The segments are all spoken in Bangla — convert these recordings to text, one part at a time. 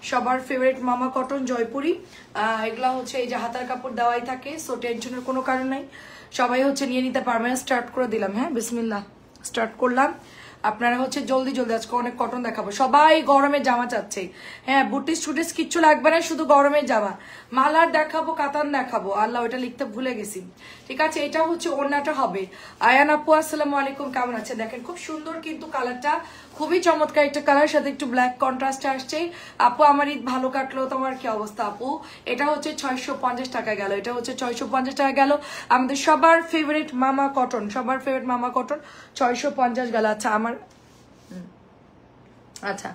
সবার ফেভারিট মামা কটন জয়পুরি। এগুলা হচ্ছে এই যে হাতার কাপড় দেওয়াই থাকে, সো টেনশনের কোনো কারণ নাই, সবাই হচ্ছে নিয়ে নিতে পারবেন। স্টার্ট করে দিলাম, হ্যাঁ বিসমিল্লাহ স্টার্ট করলাম। আপনারা হচ্ছে জলদি জলদি আজকে অনেক কটন দেখাবো। সবাই গরমের জামা চাচ্ছে, হ্যাঁ বুটিস টুটিস কিচ্ছু লাগবে না, শুধু গরমের জামা। মালার দেখাবো, কাতান দেখাবো, আল্লাহ ওইটা লিখতে ভুলে গেছি। ঠিক আছে, এটা হচ্ছে ওড়নাটা হবে। আয়ান আপু আসসালামু আলাইকুম, কেমন আছে? দেখেন খুব সুন্দর কিন্তু কালারটা, খুবই চমৎকার একটা কালার, সাথে একটু ব্ল্যাক কন্ট্রাস্ট আসছে। আপু আমার ঈদ ভালো কাটলো, তোমার কি অবস্থা আপু? এটা হচ্ছে 650 টাকা গেল, এটা হচ্ছে 650 টাকা গেল। আমাদের সবার ফেভারিট মামা কটন, সবার ফেভারিট মামা কটন 650 গেল। আচ্ছা আমার আচ্ছা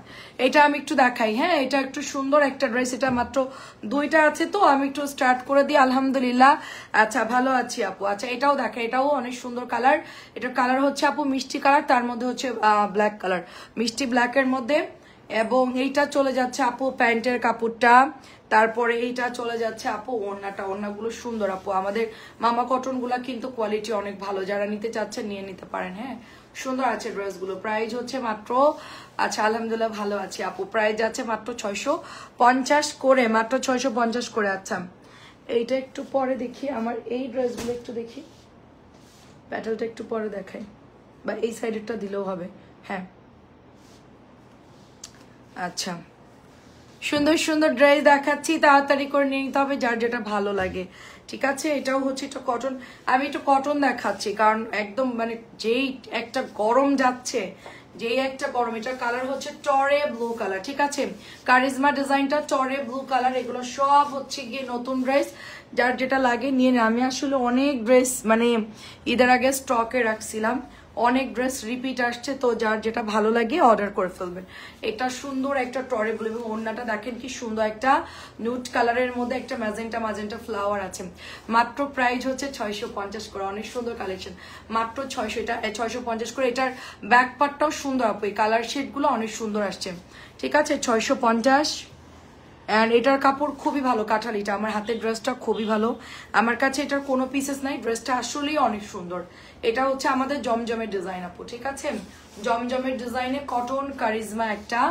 এটা আমি একটু দেখাই, হ্যাঁ এটা একটু সুন্দর একটা ড্রেস, এটা মাত্র দুইটা আছে তো আমি একটু স্টার্ট করে দিই। আলহামদুলিল্লাহ, আচ্ছা ভালো আছি আপু। আচ্ছা এটাও দেখা, এটাও অনেক সুন্দর কালার, এটার কালার হচ্ছে আপু মিষ্টি কালার, তার মধ্যে হচ্ছে ব্ল্যাক কালার, মিষ্টি ব্ল্যাকের মধ্যে। এবং এইটা চলে যাচ্ছে আপু প্যান্টের কাপড়টা, তারপরে এইটা চলে যাচ্ছে আপু ওড়নাটা। ওড়নাগুলো সুন্দর আপু, আমাদের মামা কটন গুলা কিন্তু কোয়ালিটি অনেক ভালো, যারা নিতে চাচ্ছেন নিয়ে নিতে পারেন। হ্যাঁ সুন্দর আছে ড্রেসগুলো, প্রাইস হচ্ছে মাত্র, আচ্ছা আলহামদুলিল্লাহ ভালো আছি আপু, প্রাইস যাচ্ছে মাত্র 650 করে, মাত্র 650 করে। আচ্ছা এইটা একটু পরে দেখি, আমার এই ড্রেসগুলো একটু দেখি, প্যাটেলটা একটু পরে দেখাই, বা এই সাইডেরটা দিলেও হবে। হ্যাঁ আচ্ছা সুন্দর সুন্দর ড্রেস দেখাচ্ছি, তাড়াতাড়ি করে নিয়ে নিতে হবে যার যেটা ভালো লাগে। ঠিক আছে, এটাও হচ্ছে এটা কটন, আমি একটু কটন দেখাচ্ছি কারণ একদম মানে যেই একটা গরম যাচ্ছে, যেই একটা গরম। এটার কালার হচ্ছে টরে ব্লু কালার, ঠিক আছে, কারিজমা ডিজাইনটা টরে ব্লু কালার। এগুলো সব হচ্ছে গিয়ে নতুন ড্রেস, যার যেটা লাগে নিয়ে নেয়। আমি আসলে অনেক ড্রেস মানে ঈদের আগে স্টকে রাখছিলাম, অনেক ড্রেস রিপিট আসছে, তো যার যেটা ভালো লাগে অর্ডার করে ফেলবেন। এটা সুন্দর একটা টরেবল, এবং ওড়নাটা দেখেন কি সুন্দর, একটা নুট কালারের মধ্যে একটা ম্যাজেন্টা ম্যাজেন্টা ফ্লাওয়ার আছে। মাত্র প্রাইস হচ্ছে 650 করে, অনেক সুন্দর কালেকশন, মাত্র 600, এটা 650 করে। এটার ব্যাক পার্টটাও সুন্দর আপু, এই কালার শেডগুলো অনেক সুন্দর আসছে। ঠিক আছে 650। অ্যান্ড এটার কাপড় খুবই ভালো, কাঁঠালিটা, আমার হাতের ড্রেসটা খুবই ভালো, আমার কাছে এটার কোনো পিসেস নাই, ড্রেসটা আসলেই অনেক সুন্দর। এটা হচ্ছে আমাদের জমজমের ডিজাইন আপু, ঠিক আছে, জমজমের ডিজাইনে কটন কারিজমা একটা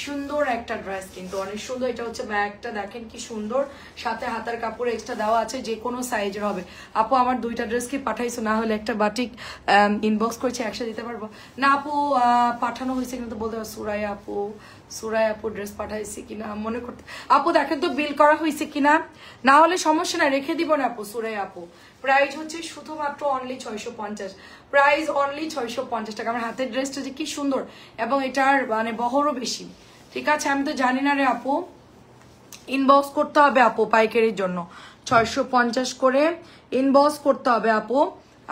সুন্দর একটা ড্রেস, কিন্তু অনেক সুন্দর। এটা হচ্ছে ব্যাগটা দেখেন কি সুন্দর, সাথে হাতার কাপড় এক্সট্রা দেওয়া আছে, যে কোনো সাইজের হবে। আপু আমার দুইটা ড্রেস কি পাঠাইছো? না হলে একটা বাটিক ইনবক্স করছি, একসাথে দিতে পারবো না আপু? পাঠানো হয়েছে কিন্তু বলতে পারবো। সুরাই আপু ড্রেস পাঠাইছি কিনা মনে করতে, আপু দেখেন তো বিল করা হয়েছে কিনা, না হলে সমস্যা না রেখে দিব না আপু। সুরাই আপু প্রাইস হচ্ছে শুধুমাত্র অনলি 650, প্রাইস অনলি 650 টাকা। আমার হাতের ড্রেসটা যে কি সুন্দর, এবং এটার মানে বহরও বেশি। ঠিক আছে, আমি তো জানি না রে আপু, ইনবক্স করতে হবে আপু পাইকারির জন্য, 650 করে ইনবক্স করতে হবে আপু।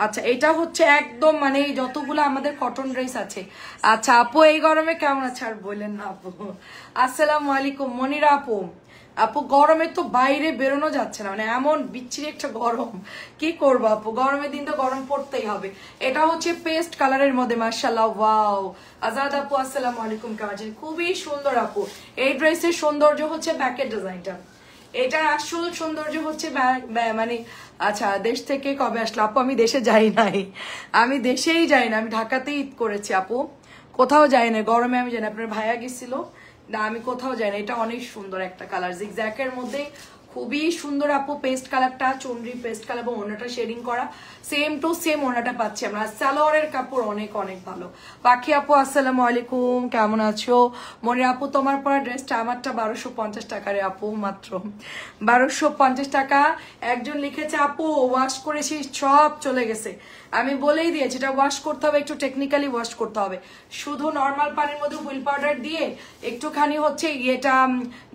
আচ্ছা এটা হচ্ছে একদম মানে যতগুলো আমাদের কটন ড্রেস আছে। আচ্ছা আপু এই গরমে কেমন আছে আর বললেন না আপু। আসসালামু আলাইকুম মনিরা আপু। আপু গরমে তো বাইরে বেরোনো যাচ্ছে না, মানে এমন বিচ্ছিরি একটা গরম, কি করবো আপু, গরমের দিন তো গরম পড়তেই হবে। এটা হচ্ছে পেস্ট কালারের মধ্যে, মাশাআল্লাহ ওয়াও। আজাদ আপু আসসালামু আলাইকুম, কেমন আছেন? খুবই সুন্দর আপু, এই ড্রেসের সৌন্দর্য হচ্ছে ব্যাকের ডিজাইনটা, এটার আসল সৌন্দর্য হচ্ছে মানে। আচ্ছা দেশ থেকে কবে আসলো আপু? আমি দেশে যাই নাই, আমি দেশেই যাই না, আমি ঢাকাতেই ঈদ করেছি আপু, কোথাও যাই না গরমে। আমি জানি আপনার ভাইয়া গেছিল, না আমি কোথাও যাই না। এটা অনেক সুন্দর একটা কালার, জিগজ্যাকের মধ্যে খুবই সুন্দর আপু, পেস্ট কালারটা চুনরি পেস্ট কালার, এবং ওনাটা শেডিং করা সেম টু সেম ওনাটা পাচ্ছি আমরা। সালোয়ারের কাপড় অনেক অনেক ভালো। পাখি আপু আসসালামু আলাইকুম, কেমন আছো? মনে আপু তোমার পরা ড্রেসটা আমারটা 1250 টাকা রে আপু, মাত্র 1250 টাকা। একজন লিখেছে আপু ওয়াশ করেছি সব চলে গেছে, আমি বলেই দিয়েছি এটা ওয়াশ করতে হবে, একটু টেকনিক্যালি ওয়াশ করতে হবে, শুধু নর্মাল পানির মধ্যে হুইল পাউডার দিয়ে একটুখানি হচ্ছে এটা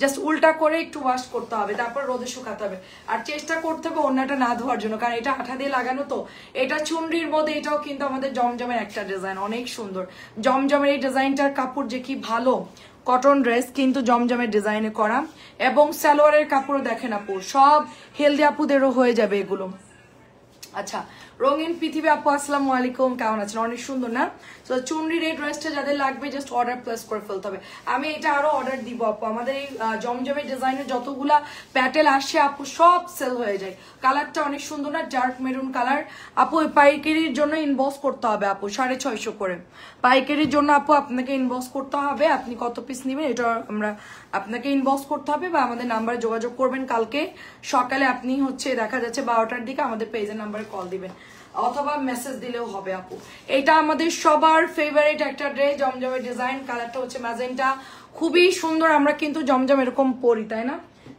জাস্ট উল্টা করে একটু ওয়াশ করতে হবে, তারপর রোদে শুকাতে হবে। আর চেষ্টা করতে হবে ওড়নাটা না ধোয়ার জন্য, কারণ এটা আঠা দিয়ে লাগানো তো। এটা চুনরির মধ্যে, এটাও কিন্তু আমাদের জমজমের একটা ডিজাইন, অনেক সুন্দর। জমজমের এই ডিজাইনটার কাপড় যে কি ভালো, কটন ড্রেস কিন্তু জমজমের ডিজাইনে করা, এবং সালোয়ারের কাপড়ও দেখেন আপু, সব হেলদি আপুদেরও হয়ে যাবে এগুলো। আচ্ছা রঙিন পৃথিবী আপু আসসালামু আলাইকুম, কেমন আছেন? অনেক সুন্দর না? তো চুনরির এই ড্রেসটা যাদের লাগবে জাস্ট অর্ডার প্লেস করে ফেলতে হবে। আমি এটা আরো অর্ডার দিব আপু। আমাদের এই জমজমের ডিজাইনের যতগুলা প্যাটেল আসছে আপু সব সেল হয়ে যায়। কালারটা অনেক সুন্দর না? ডার্ক মেরুন কালার আপু। পাইকারির জন্য ইনবক্স করতে হবে আপু 650 করে। পাইকারির জন্য আপু আপনাকে ইনবক্স করতে হবে, আপনি কত পিস নেবেন এটা আমরা আপনাকে ইনবক্স করতে হবে বা আমাদের নাম্বারে যোগাযোগ করবেন। কালকে সকালে আপনি হচ্ছে দেখা যাচ্ছে 12টার দিকে আমাদের পেজের নাম্বারে কল দিবেন অথবা মেসেজ দিলেও হবে আপু। এটা আমাদের সবার ফেভারিট একটা ড্রেস, জমজমের ডিজাইন। কালারটা হচ্ছে ম্যাজেন্টা, খুবই সুন্দর। আমরা কিন্তু জমজম এরকম পরি, তাই না?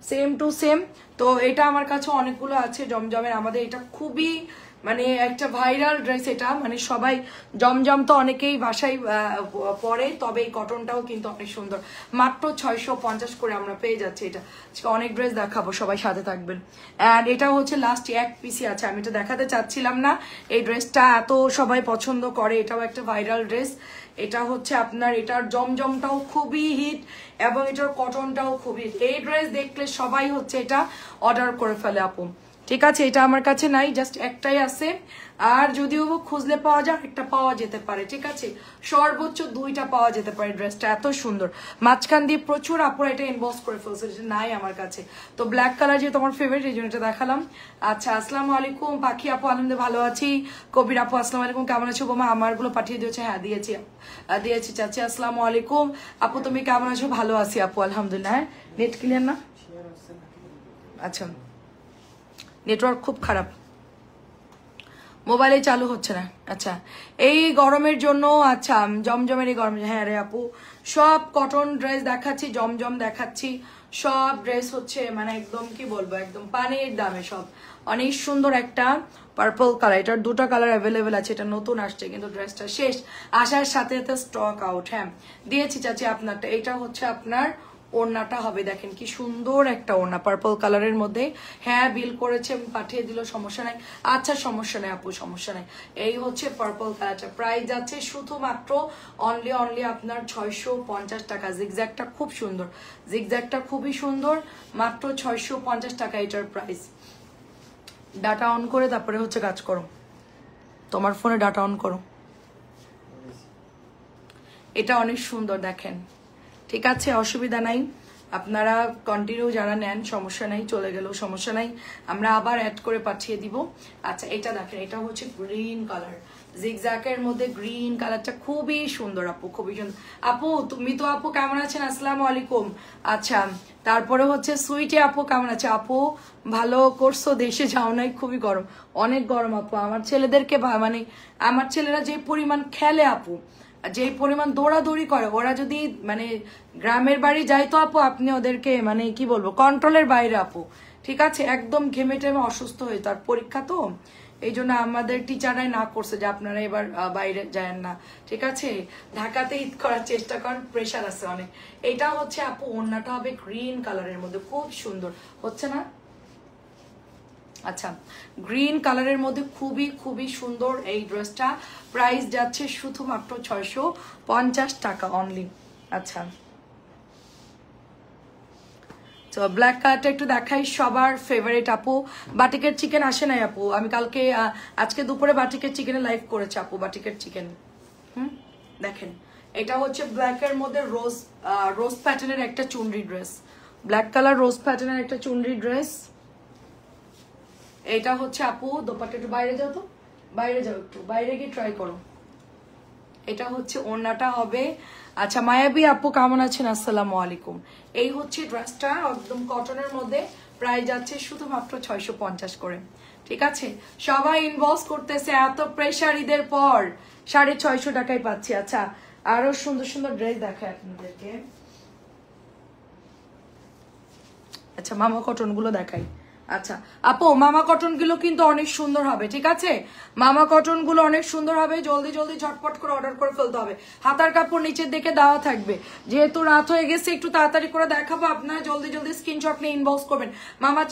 Same to same. তো এটা আমার কাছে অনেকগুলো আছে জমজমের। আমাদের এটা খুবই মানে একটা ভাইরাল ড্রেস। এটা মানে সবাই জমজম তো অনেকেই বাসায় পরে, তবে এই কটনটাও কিন্তু অনেক সুন্দর। মাত্র 650 করে আমরা পেয়ে যাচ্ছি এটা। অনেক ড্রেস দেখাবো, সবাই সাথে থাকবেন। অ্যান্ড এটা হচ্ছে লাস্ট এক পিসি আছে, আমি এটা দেখাতে চাচ্ছিলাম না। এই ড্রেসটা এত সবাই পছন্দ করে, এটাও একটা ভাইরাল ড্রেস। এটা হচ্ছে আপনার এটার জমজমটাও খুবই হিট এবং এটার কটনটাও খুবই হিট। এই ড্রেস দেখলে সবাই হচ্ছে এটা অর্ডার করে ফেলে আপু। ঠিক আছে, এটা আমার কাছে নাই, জাস্ট একটাই আছে। আর যদিও খুঁজলে পাওয়া যায়, একটা পাওয়া যেতে পারে। ঠিক আছে, সর্বোচ্চ 2টা পাওয়া যেতে পারে। ড্রেসটা এত সুন্দর, মাঝখান দিয়ে প্রচুর আপুরা এটা ইনবক্স করে ফেলছে, এটা নাই আমার কাছে। তো ব্ল্যাক কালার যেহেতু আমার ফেভারিট, এই জন্য এটা দেখালাম। আচ্ছা, আসসালামু আলাইকুম পাখি আপু, আলহামদুলিল্লাহ ভালো আছি। কবির আপু আসসালামু আলাইকুম, কেমন আছো? বোমা আমারগুলো পাঠিয়ে দিয়েছে। হ্যাঁ দিয়েছি চাচি। আসসালামু আলাইকুম আপু, তুমি কেমন আছো? ভালো আছি আপু আলহামদুলিল্লাহ। হ্যাঁ, নেট ক্লিয়ার না? আচ্ছা, নেটওয়ার্ক খুব খারাপ, মোবাইলে চালু হচ্ছে না। আচ্ছা, এই গরমের জন্য। আচ্ছা, জমজমের এই গরম। হ্যাঁ রে আপু, সব কটন ড্রেস দেখাচ্ছি, জমজম দেখাচ্ছি। সব ড্রেস হচ্ছে মানে একদম কি বলবো, একদম পানির দামে সব। অনেক সুন্দর একটা পার্পল কালার, এটার 2টা কালার অ্যাভেলেবেল আছে। এটা নতুন আসছে কিন্তু ড্রেসটা শেষ, আসার সাথে সাথে স্টক আউট। হ্যাঁ, দিয়েছি চাচি আপনারটা। এটা হচ্ছে আপনার ওড়নাটা হবে, দেখেন কি সুন্দর একটা ওড়না পার্পল কালারের মধ্যে। হ্যাঁ, বিল করেছে, পাঠিয়ে দিল, সমস্যা নাই। আচ্ছা, সমস্যা নাই আপু, সমস্যা নাই। এই হচ্ছে পার্পল কালারটা, প্রাইস যাচ্ছে শুধুমাত্র অনলি আপনার 650 টাকা। জিগজ্যাগটা খুব সুন্দর, জিগজ্যাগটা খুবই সুন্দর, মাত্র 650 টাকা এটার প্রাইস। ডাটা অন করে তারপরে হচ্ছে কাজ করো, তোমার ফোনে ডাটা অন করো। এটা অনেক সুন্দর দেখেন। ঠিক আছে, অসুবিধা নাই, আপনারা কন্টিনিউ যারা নেন সমস্যা নাই, চলে গেলেও সমস্যা নাই, আমরা আবার অ্যাড করে পাঠিয়ে দিব। আচ্ছা, এটা দেখেন, এটা হচ্ছে গ্রিন কালার, জিগজ্যাগের মধ্যে গ্রিন কালারটা খুবই সুন্দর আপু, খুবই সুন্দর। আপু তুমি তো আপু কেমন আছেন? আসসালামু আলাইকুম। আচ্ছা, তারপরে হচ্ছে সুইটি আপু কেমন আছে? আপু ভালো করছো, দেশে যাও নাই? খুবই গরম, অনেক গরম আপু। আমার ছেলেদেরকে মানে আমার ছেলেরা যে পরিমাণ খেলে আপু, যে পরিমাণ দৌড়াদৌড়ি করে, ওরা যদি মানে গ্রামের বাড়ি যায় তো আপু আপনি ওদেরকে মানে কি বলবো, কন্ট্রোলের বাইরে আপু। ঠিক আছে, একদম ঘেমে টেমে অসুস্থ হয়ে, তার পরীক্ষা তো এই জন্য আমাদের টিচাররাই না করছে যে আপনারা এবার বাইরে যায় না। ঠিক আছে, ঢাকাতে ঈদ করার চেষ্টা করেন, প্রেশার আছে অনেক। এটা হচ্ছে আপু ওড়নাটা হবে গ্রিন কালারের মধ্যে, খুব সুন্দর হচ্ছে না? আচ্ছা, গ্রিন কালারের মধ্যে খুবই খুবই সুন্দর এই ড্রেসটা। প্রাইস যাচ্ছে শুধুমাত্র 650 টাকা অনলি। আচ্ছা, তো ব্ল্যাক কালারটা একটু দেখাই, সবার ফেভারিট আপু। বাটিকের চিকেন আসে নাই আপু, আমি কালকে আজকে দুপুরে বাটিকের চিকেনের লাইভ করেছি আপু, বাটিকের চিকেন। দেখেন, এটা হচ্ছে ব্ল্যাকের মধ্যে রোজ প্যাটার্নের একটা চুনরি ড্রেস, ব্ল্যাক কালার রোজ প্যাটার্নের একটা চুনরি ড্রেস। এটা হচ্ছে আপু দোপাট্টা, একটু বাইরে যাও তো, বাইরে যাও, একটু বাইরে গিয়ে ট্রাই করো। এটা হচ্ছে ওড়নাটা হবে। আচ্ছা, মায়াবী আপু কেমন আছেন? আসসালামু আলাইকুম। এই হচ্ছে ড্রেসটা একদম কটনের মধ্যে, প্রাইস যাচ্ছে শুধুমাত্র 650 করে। ঠিক আছে, সবাই ইনবক্স করতেছে, এত প্রেশার ঈদের পর 650 টাকায় পাচ্ছি। আচ্ছা, আরো সুন্দর সুন্দর ড্রেস দেখায় আপনাদেরকে। আচ্ছা, মামা কটন গুলো দেখাই। আচ্ছা আপু, মামা কটন গুলো কিন্তু অনেক সুন্দর হবে। ঠিক আছে, মামা কটন গুলো অনেক সুন্দর হবে, জলদি জলদি ঝটপট করে অর্ডার করে ফেলতে হবে। হাতার কাপড় নিচের দিকে দেওয়া থাকবে, যেহেতু রাত হয়ে গেছে একটু তাড়াতাড়ি করে দেখাবো, আপনারা জলদি জলদি স্ক্রিনশট নিয়ে ইনবক্স করবেন। মামা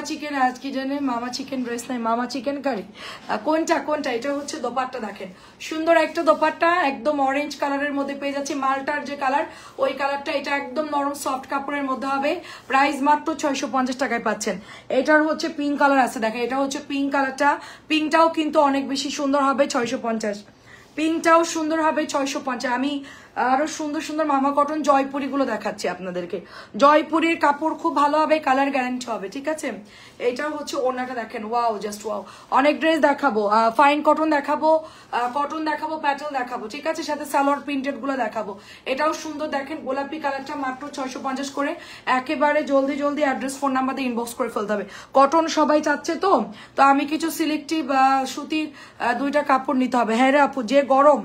চিকেন আজ কি জানে, মামা চিকেন ড্রেস নাই, মামা চিকেন কারি। কোনটা? এটা হচ্ছে দোপাট্টা, দেখেন সুন্দর একটা দোপাট্টা, একদম অরেঞ্জ কালারের মধ্যে পেয়ে যাচ্ছে, মালটার যে কালার ওই কালারটা। এটা একদম নরম সফট কাপড়ের মধ্যে হবে, প্রাইস মাত্র 650 টাকা। টাকায় পাচ্ছেন। এটার হচ্ছে পিঙ্ক কালার আছে, দেখেন এটা হচ্ছে পিঙ্ক কালারটা, পিঙ্কটাও কিন্তু অনেক বেশি সুন্দর হবে 650, পিঙ্কটাও সুন্দর হবে 650। আমি আরো সুন্দর সুন্দর মামা কটন জয়পুরি গুলো দেখাচ্ছি আপনাদেরকে। জয়পুরির কাপড় খুব ভালো হবে, কালার গ্যারান্টি হবে, ঠিক আছে। এটাও হচ্ছে ওড়নাটা দেখেন, ওয়াও জাস্ট ওয়াও। অনেক ড্রেস দেখাবো, ফাইন কটন দেখাবো, কটন দেখাবো, প্যাটেল দেখাবো, ঠিক আছে, সাথে সালোয়ার প্রিন্টেড গুলো দেখাবো। এটাও সুন্দর দেখেন, গোলাপি কালারটা মাত্র 650 করে। একেবারে জলদি জলদি অ্যাড্রেস ফোন নাম্বার দিয়ে ইনবক্স করে ফেলতে হবে। কটন সবাই চাচ্ছে, তো আমি কিছু সিলেক্টিভ সুতির দুইটা কাপড় নিতে হবে। হ্যাঁ রে আপু, যে গরম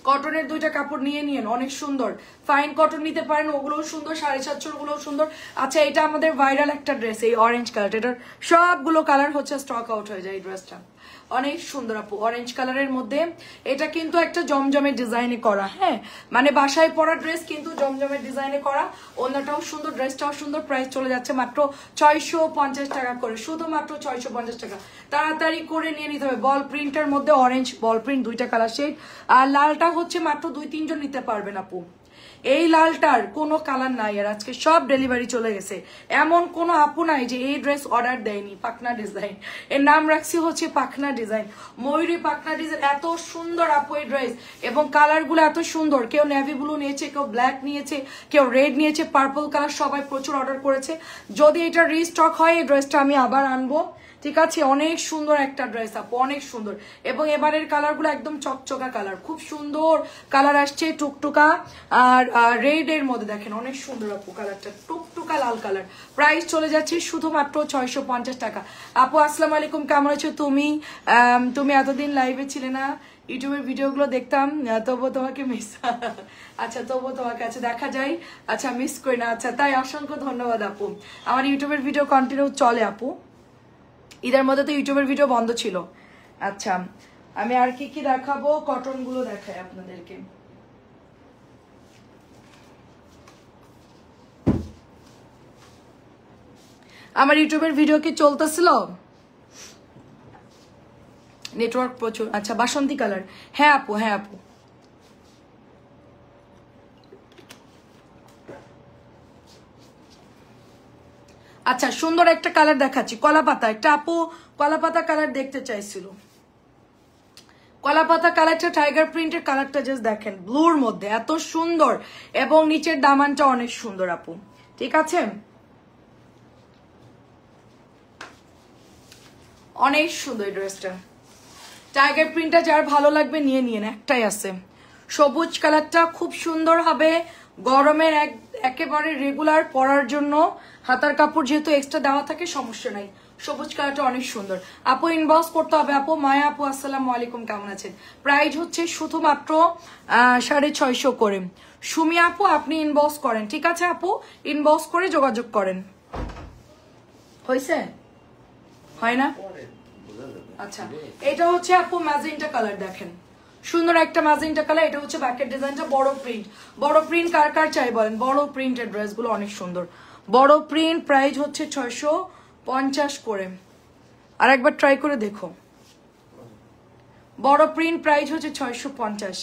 কটনের দুইটা কাপড় নিয়ে নিয়েন, অনেক সুন্দর। ফাইন কটন নিতে পারেন, ওগুলোও সুন্দর, 750 গুলোও সুন্দর। আচ্ছা, এটা আমাদের ভাইরাল একটা ড্রেস, এই অরেঞ্জ কালার, এটার সবগুলো কালার হচ্ছে স্টক আউট হয়ে যায়। এই ড্রেসটা অনেক সুন্দর আপু, অরেঞ্জ কালারের মধ্যে। এটা কিন্তু একটা জমজমের ডিজাইনে করা, হ্যাঁ, মানে বাসায় পরা ড্রেস কিন্তু জমজমের ডিজাইনে করা। ওনাটাও সুন্দর, ড্রেসটাও সুন্দর। প্রাইস চলে যাচ্ছে মাত্র 650 টাকা করে, শুধুমাত্র 650 টাকা। তাড়াতাড়ি করে নিয়ে নিতে হবে। বল প্রিন্টের মধ্যে অরেঞ্জ বল প্রিন্ট, দুইটা কালার শেড, আর লালটা হচ্ছে মাত্র 2-3 জন নিতে পারবেন আপু। এই লালটার কোনো কালার নাই, আর আজকে সব ডেলিভারি চলে গেছে। এমন কোনো আপু নাই যে এই ড্রেস অর্ডার দেয়নি। পাখনা ডিজাইন, এর নাম রাখছি হচ্ছে পাখনা ডিজাইন, ময়ূরী পাখনা ডিজাইন। এত সুন্দর আপু এই ড্রেস, এবং কালারগুলো এত সুন্দর। কেউ নেভি ব্লু নিয়েছে, কেউ ব্ল্যাক নিয়েছে, কেউ রেড নিয়েছে, পার্পল কালার, সবাই প্রচুর অর্ডার করেছে। যদি এটা রিস্টক হয়, এই ড্রেসটা আমি আবার আনবো, ঠিক আছে। অনেক সুন্দর একটা ড্রেস আপু, অনেক সুন্দর। এবং এবারের কালারগুলো একদম চকচকা কালার, খুব সুন্দর কালার আসছে, টুকটুকা আর রেড এর মধ্যে দেখেন, অনেক সুন্দর আপু কালারটা, টুকটুকা লাল কালার। প্রাইস চলে যাচ্ছে শুধুমাত্র 650 টাকা। আপু আসসালামু আলাইকুম, কেমন আছো তুমি? তুমি এতদিন লাইভে ছিলে না, ইউটিউবের ভিডিওগুলো দেখতাম, তবুও তোমাকে মিস আচ্ছা, তবুও তোমার কাছে দেখা যায়, আচ্ছা মিস করি না। আচ্ছা, তাই অসংখ্য ধন্যবাদ আপু। আমার ইউটিউবের ভিডিও কন্টিনিউ চলে আপু, ঈদের মধ্যে তো ইউটিউবের ভিডিও বন্ধ ছিল। আচ্ছা, আমি আর কি কি দেখাবো, কটন গুলো দেখাই আপনাদেরকে। আমার ইউটিউবের ভিডিও কি চলতেছিল? নেটওয়ার্ক প্রচুর। আচ্ছা, বাসন্তী কালার, হ্যাঁ আপু, হ্যাঁ আপু। আচ্ছা, সুন্দর একটা কালার দেখাচ্ছি, কলা পাতা। একটা আপু কলা পাতা কালার দেখতে চাইছিল, কলা পাতা কালারটা, টাইগার প্রিন্টের কালারটা জাস্ট দেখেন, ব্লুর মধ্যে এত সুন্দর, এবং নিচের দামানটা অনেক সুন্দর আপু, ঠিক আছে, অনেক সুন্দর এই ড্রেসটা। টাইগার প্রিন্টটা যার ভালো লাগবে নিয়ে নিন, একটাই আছে। সবুজ কালারটা খুব সুন্দর হবে, গরমের একেবারে রেগুলার পরার জন্য। হাতার কাপড় যেহেতু এক্সট্রা দেওয়া থাকে, সমস্যা নাই। সবুজ কালারটা অনেক সুন্দর আপু, ইনবক্স করতে হবে আপু। মায়া আপু আসসালামু আলাইকুম, কেমন আছেন? প্রাইস হচ্ছে শুধুমাত্র 650 করে। সুমি আপু আপনি ইনবক্স করেন, ঠিক আছে আপু, ইনবক্স করে যোগাযোগ করেন। হয়েছে? হয় না? আচ্ছা, এটা হচ্ছে আপু ম্যাজেন্টা কালার, দেখেন সুন্দর একটা ম্যাজেন্টা কালার। এটা হচ্ছে ব্যাকের ডিজাইনটা, বড় প্রিন্ট। বড় প্রিন্ট কার কার চাই বলেন? বড় প্রিন্টের ড্রেসগুলো অনেক সুন্দর, বড় প্রিন্ট। প্রাইস হচ্ছে 650 করে। আর একবার ট্রাই করে দেখো, বড় প্রিন্ট প্রাইস হচ্ছে 650।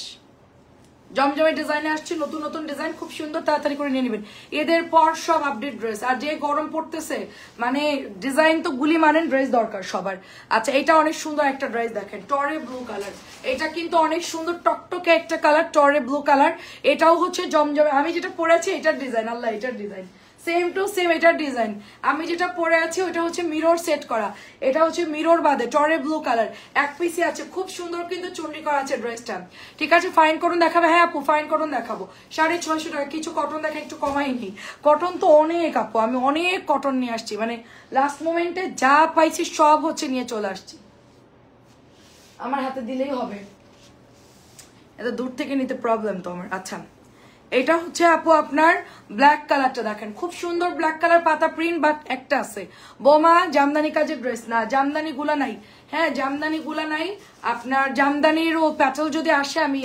জমজমের ডিজাইনে আসছে, নতুন নতুন ডিজাইন, খুব সুন্দর, তাড়াতাড়ি করে নিয়ে নেবেন। এদের পর সব আপডেট ড্রেস, আর যে গরম পড়তেছে, মানে ডিজাইন তো গুলি মানেন, ড্রেস দরকার সবার। আচ্ছা, এটা অনেক সুন্দর একটা ড্রেস দেখেন, টরে ব্লু কালার। এটা কিন্তু অনেক সুন্দর টকটকে একটা কালার, টরে ব্লু কালার। এটাও হচ্ছে জমজমে, আমি যেটা পরেছি এটার ডিজাইন, আল্লাহ এটার ডিজাইন সেম টু সেম, এটার ডিজাইন। আমি যেটা পরে আছি ওটা হচ্ছে মিরর সেট করা, এটা হচ্ছে মিরর বাদে টরে ব্লু কালার, এক পিসি আছে, খুব সুন্দর কিন্তু চুন্ডি করা আছে ড্রেসটা, ঠিক আছে। ফাইন কটন দেখাবে? হ্যাঁ আপু, ফাইন কটন দেখাবো। 650 টাকা। কিছু কটন দেখা, একটু কমাই নেই, কটন তো অনেক আপু, আমি অনেক কটন নিয়ে আসছি, মানে লাস্ট মোমেন্টে যা পাইছি সব হচ্ছে নিয়ে চলে আসছি। আমার হাতে দিলেই হবে, এত দূর থেকে নিতে প্রবলেম তো আমার। আচ্ছা, এটা হচ্ছে আপু আপনার ব্ল্যাক কালারটা দেখেন, খুব সুন্দর ব্ল্যাক কালার, পাতা প্রিন্ট, বাট একটা আছে বোমা জামদানি কাজের ড্রেস না, জামদানি গুলা নাই, হ্যাঁ জামদানি গুলা নাই আপনার। জামদানির ও প্যাটেল যদি আসে আমি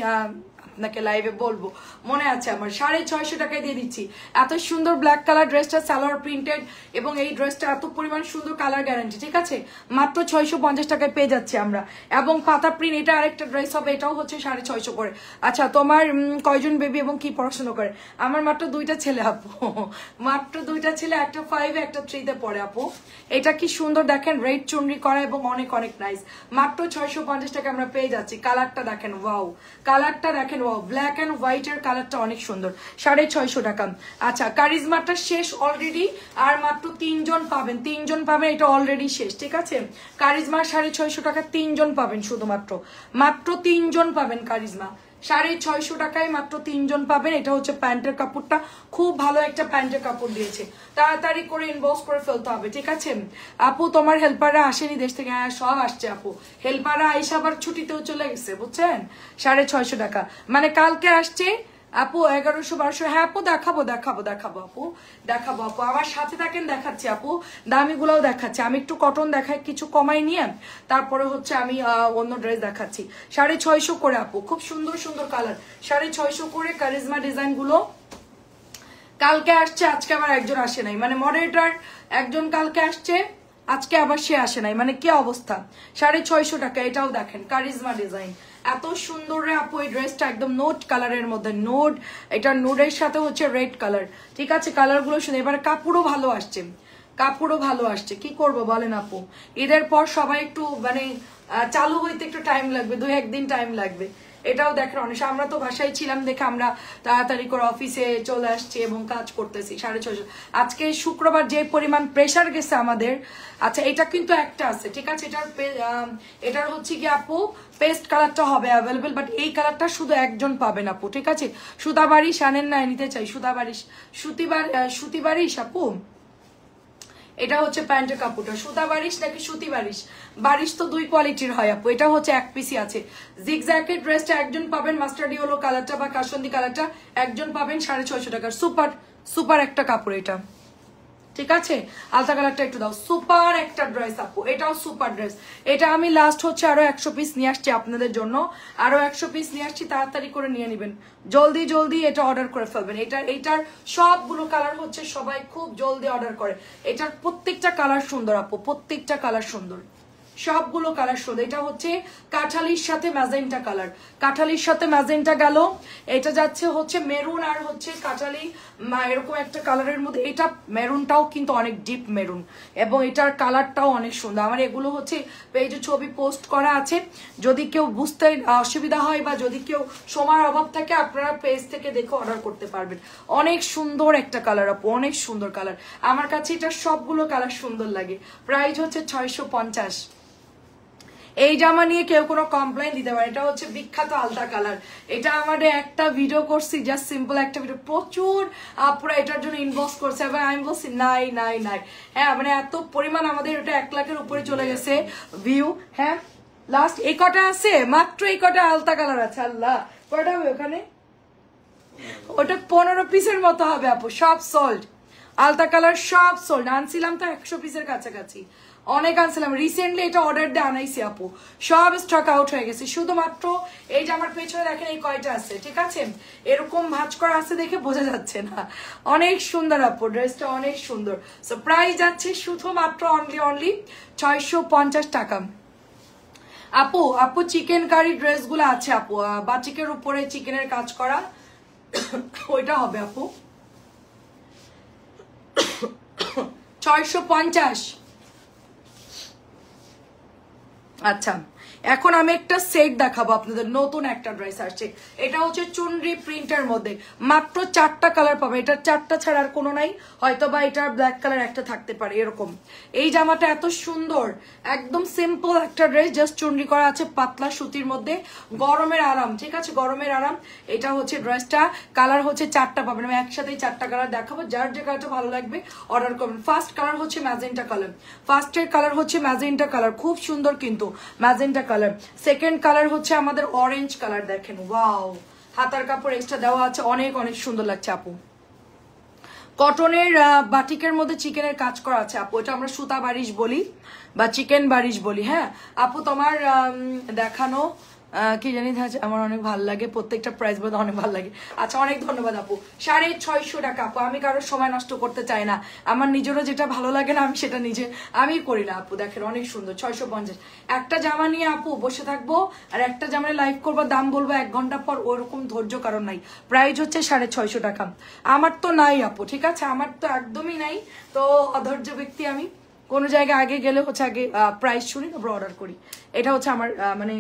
আপনাকে লাইভে বলবো, মনে আছে আমার। 650 টাকায় দিয়ে দিচ্ছি এত সুন্দর ব্ল্যাক কালার ড্রেসটা, সালোয়ার প্রিন্টেড, এবং এই ড্রেসটা এত পরিমাণ সুন্দর কালার গ্যারান্টি, ঠিক আছে? মাত্র 650 টাকায় পেয়ে যাচ্ছি আমরা। এবং পাতা প্রিন্ট, এটা আরেকটা ড্রেস হবে, এটাও হচ্ছে 650 করে। আচ্ছা, তোমার কয়জন বেবি এবং কি পড়াশোনা করে? আমার মাত্র 2টা ছেলে আপু, মাত্র 2টা ছেলে, একটা 5 একটা 3-তে পড়ে আপু। এটা কি সুন্দর দেখেন, রেড চুনরি করা এবং অনেক অনেক নাইস। মাত্র 650 টাকা আমরা পেয়ে যাচ্ছি। কালারটা দেখেন, ওয়াও, কালারটা দেখেন, ওয়াও, ব্ল্যাক এন্ড হোয়াইট এর কালারটা অনেক সুন্দর। 650 টাকা। আচ্ছা, কারিজমাটা শেষ অলরেডি, আর মাত্র 3 জন পাবেন, 3 জন পাবেন, এটা অলরেডি শেষ, ঠিক আছে? কারিজমা 650 টাকা 3 জন পাবেন, শুধুমাত্র মাত্র 3 জন পাবেন কারিজমা। 650 টাকায় মাত্র 3 জন পাবেন। এটা হচ্ছে প্যান্টের কাপড়টা, খুব ভালো একটা প্যান্টের কাপড় দিয়েছে, তাড়াতাড়ি করে ইনবক্স করে ফেলতে হবে, ঠিক আছে? আপু তোমার হেল্পাররা আসেনি দেশ থেকে? হ্যাঁ, সব আসছে আপু, হেল্পাররা আইসা আবার ছুটিতেও চলে গেছে, বুঝছেন? 650 টাকা মানে কালকে আসছে আপু 1100-1200। হ্যাঁ আপু, দেখাবো দেখাবো দেখাবো আপু, দেখাবো আপু, আমার সাথে থাকেন, দেখাচ্ছি আপু, দামিগুলোও দেখাচ্ছি। আমি একটু কটন দেখাই, কিছু কমাই নিয়ে তারপরে হচ্ছে আমি অন্য ড্রেস দেখাচ্ছি। 650 করে আপু, খুব সুন্দর সুন্দর কালার, 650 করে কারিজমা ডিজাইন গুলো। কালকে আসছে, আজকে আবার একজন আসে নাই, মানে মডারেটর একজন কালকে আসছে, আজকে আবার সে আসে নাই, মানে কি অবস্থা। 650 টাকা। এটাও দেখেন কারিজমা ডিজাইন, এত সুন্দর রে আপু। এই ড্রেসটা একদম নোট কালারের মধ্যে, নোট, এটা নোডের সাথে হচ্ছে রেড কালার, ঠিক আছে? কালারগুলো শুনে এবার কাপড়ও ভালো আসছে, কাপড়ও ভালো আসছে। কি করব বলেন আপু, ঈদের পর সবাই একটু মানে চালু হইতে একটু টাইম লাগবে, 2-1 দিন টাইম লাগবে। এটাও দেখেন অনেক, আমরা তো বাসায় ছিলাম দেখে আমরা তাড়াতাড়ি করে অফিসে চলে আসছি এবং কাজ করতেছি। 650। আজকে শুক্রবার যে পরিমাণ প্রেশার গেছে আমাদের। আচ্ছা, এটা কিন্তু একটা আছে, ঠিক আছে? এটার হচ্ছে কি আপু, পেস্ট কালারটা হবে অ্যাভেলেবেল, বাট এই কালারটা শুধু একজন পাবেন আপু, ঠিক আছে? সুতাবাড়ি শানের নাই নিতে চাই, সুতিবাড়িশ আপু। এটা হচ্ছে প্যান্টের কাপড়টা, সুতা বারিশ নাকি সুতি বারিশ? বারিশ তো 2 কোয়ালিটির হয় আপু, এটা হচ্ছে 1 পিসি আছে। জিগজ্যাকের ড্রেসটা একজন পাবেন, মাস্টার্ড ইয়েলো কালারটা বা কাসন্দি কালারটা একজন পাবেন 650 টাকার। সুপার সুপার একটা কাপড় এটা, ঠিক আছে? আলতা কালারটা একটু দাও, সুপার একটা ড্রেস আপু, এটাও সুপার ড্রেস। এটা আমি লাস্ট হচ্ছে আরো 100 পিস নিয়ে আসছি আপনাদের জন্য, আরো 100 পিস নিয়ে আসছি, তাড়াতাড়ি করে নিয়ে নেবেন, জলদি জলদি এটা অর্ডার করে ফেলবেন। এইটার সবগুলো কালার হচ্ছে সবাই খুব জলদি অর্ডার করে। এটার প্রত্যেকটা কালার সুন্দর আপু, প্রত্যেকটা কালার সুন্দর, সবগুলো কালার সুন্দর। এটা হচ্ছে কাঠালির সাথে ম্যাজেন্টা কালার, কাঠালির সাথে ম্যাজেন্টা গেল। এটা যাচ্ছে হচ্ছে মেরুন আর হচ্ছে কাঠালি, এরকম একটা কালারের মধ্যে। এটা মেরুনটাও কিন্তু অনেক ডিপ মেরুন, এবং এটার কালারটাও অনেক সুন্দর। আমার এগুলো হচ্ছে পেজে ছবি পোস্ট করা আছে, যদি কেউ বুঝতে অসুবিধা হয় বা যদি কেউ সময়ের অভাব থাকে, আপনারা পেজ থেকে দেখে অর্ডার করতে পারবেন। অনেক সুন্দর একটা কালার আপু, অনেক সুন্দর কালার। আমার কাছে এটা সবগুলো কালার সুন্দর লাগে। প্রাইস হচ্ছে 650। এই জামা নিয়ে কেউ কোনো কমপ্লেন দিতে পারে, এটা হচ্ছে বিখ্যাত আলতা কালার। এটা আমাদের একটা ভিডিও করছি, জাস্ট সিম্পল একটা ভিডিও, প্রচুর আপুরা এটার জন্য ইনবক্স করছে, এবং আমি বলছি নাই নাই নাই। হ্যাঁ, মানে এত পরিমাণ আমাদের এটা 1 লাখের উপরে চলে গেছে ভিউ। হ্যাঁ, লাস্ট এই কটা আছে, মাত্র এই কটা আলতা কালার আছে। আল্লাহ, কটা হবে ওখানে? ওটা 15 পিসের মতো হবে আপু, সব সোল্ড। আলতা কালার সব সোল্ড। আনছিলাম তো 100 পিসের কাছাকাছি, অনেক আনছিলাম। রিসেন্টলি এটা অর্ডার দিয়ে আনাইছি আপু, সব স্টক আউট হয়ে গেছে। শুধুমাত্র এই যে আমার পেছনে দেখেন এই কয়টা আছে, ঠিক আছে? এরকম ভাঁজ করা আছে দেখে বোঝা যাচ্ছে না। অনেক সুন্দর আপু, ড্রেসটা অনেক সুন্দর। সো প্রাইস যাচ্ছে শুধুমাত্র অনলি 650 টাকা। আপু আপু চিকেন কারি ড্রেসগুলো আছে আপু, বাটিকের উপরে চিকেনের কাজ করা, ওইটা হবে আপু 650। আচ্ছা, এখন আমি একটা সেট দেখাবো আপনাদের, নতুন একটা ড্রেস আসছে। এটা হচ্ছে চুনরি প্রিন্টের মধ্যে, মাত্র 4টা কালার পাবে। এটা 4টা ছাড়া আর কোনো নাই, হয়তো বা এটার ব্ল্যাক কালার একটা থাকতে পারে এরকম। এই জামাটা এত সুন্দর, একদম সিম্পল একটা ড্রেস, জাস্ট চুনরি করা আছে পাতলা সুতির মধ্যে, গরমের আরাম, ঠিক আছে? গরমের আরাম। এটা হচ্ছে ড্রেসটা, কালার হচ্ছে 4টা পাবেন, আমি একসাথেই 4টা কালার দেখাবো, যার যে কালারটা ভালো লাগবে অর্ডার করবেন। ফার্স্ট কালার হচ্ছে ম্যাজেন্টা কালার, ফার্স্টের কালার হচ্ছে ম্যাজেন্টা কালার, খুব সুন্দর কিন্তু ম্যাজেন্টা কালার। সেকেন্ড কালার হচ্ছে আমাদের অরেঞ্জ কালার, দেখেন ওয়াও, হাতার কাপড় এক্সট্রা দেওয়া আছে, অনেক অনেক সুন্দর লাগছে আপু। কটনের বাটিকের মধ্যে চিকেনের কাজ করা আছে আপু, এটা আমরা সুতা বারিশ বলি বা চিকেন বারিশ বলি। হ্যাঁ আপু, তোমার দেখানো কি জানি আমার অনেক ভালো লাগে, প্রত্যেকটা প্রাইস বলতে অনেক ভালো লাগে। আচ্ছা অনেক ধন্যবাদ আপু। 650 টাকা আপু, আমি কারোর সময় নষ্ট করতে চাই না, আমার নিজেরও যেটা ভালো লাগে না আমি সেটা আমি করি না আপু। দেখেন অনেক সুন্দর 650। একটা জামা নিয়ে আপু বসে থাকবো আর একটা জামায় লাইভ করবো, দাম বলবো 1 ঘন্টা পর, ওরকম ধৈর্য কারণ নাই। প্রাইস হচ্ছে 650 টাকা। আমার তো নাই আপু, ঠিক আছে, আমার তো একদমই নাই। তো অধৈর্য ব্যক্তি আমি, কোনো জায়গায় আগে গেলে হচ্ছে আগে প্রাইস শুনি তারপর অর্ডার করি। এটা হচ্ছে আমার মানে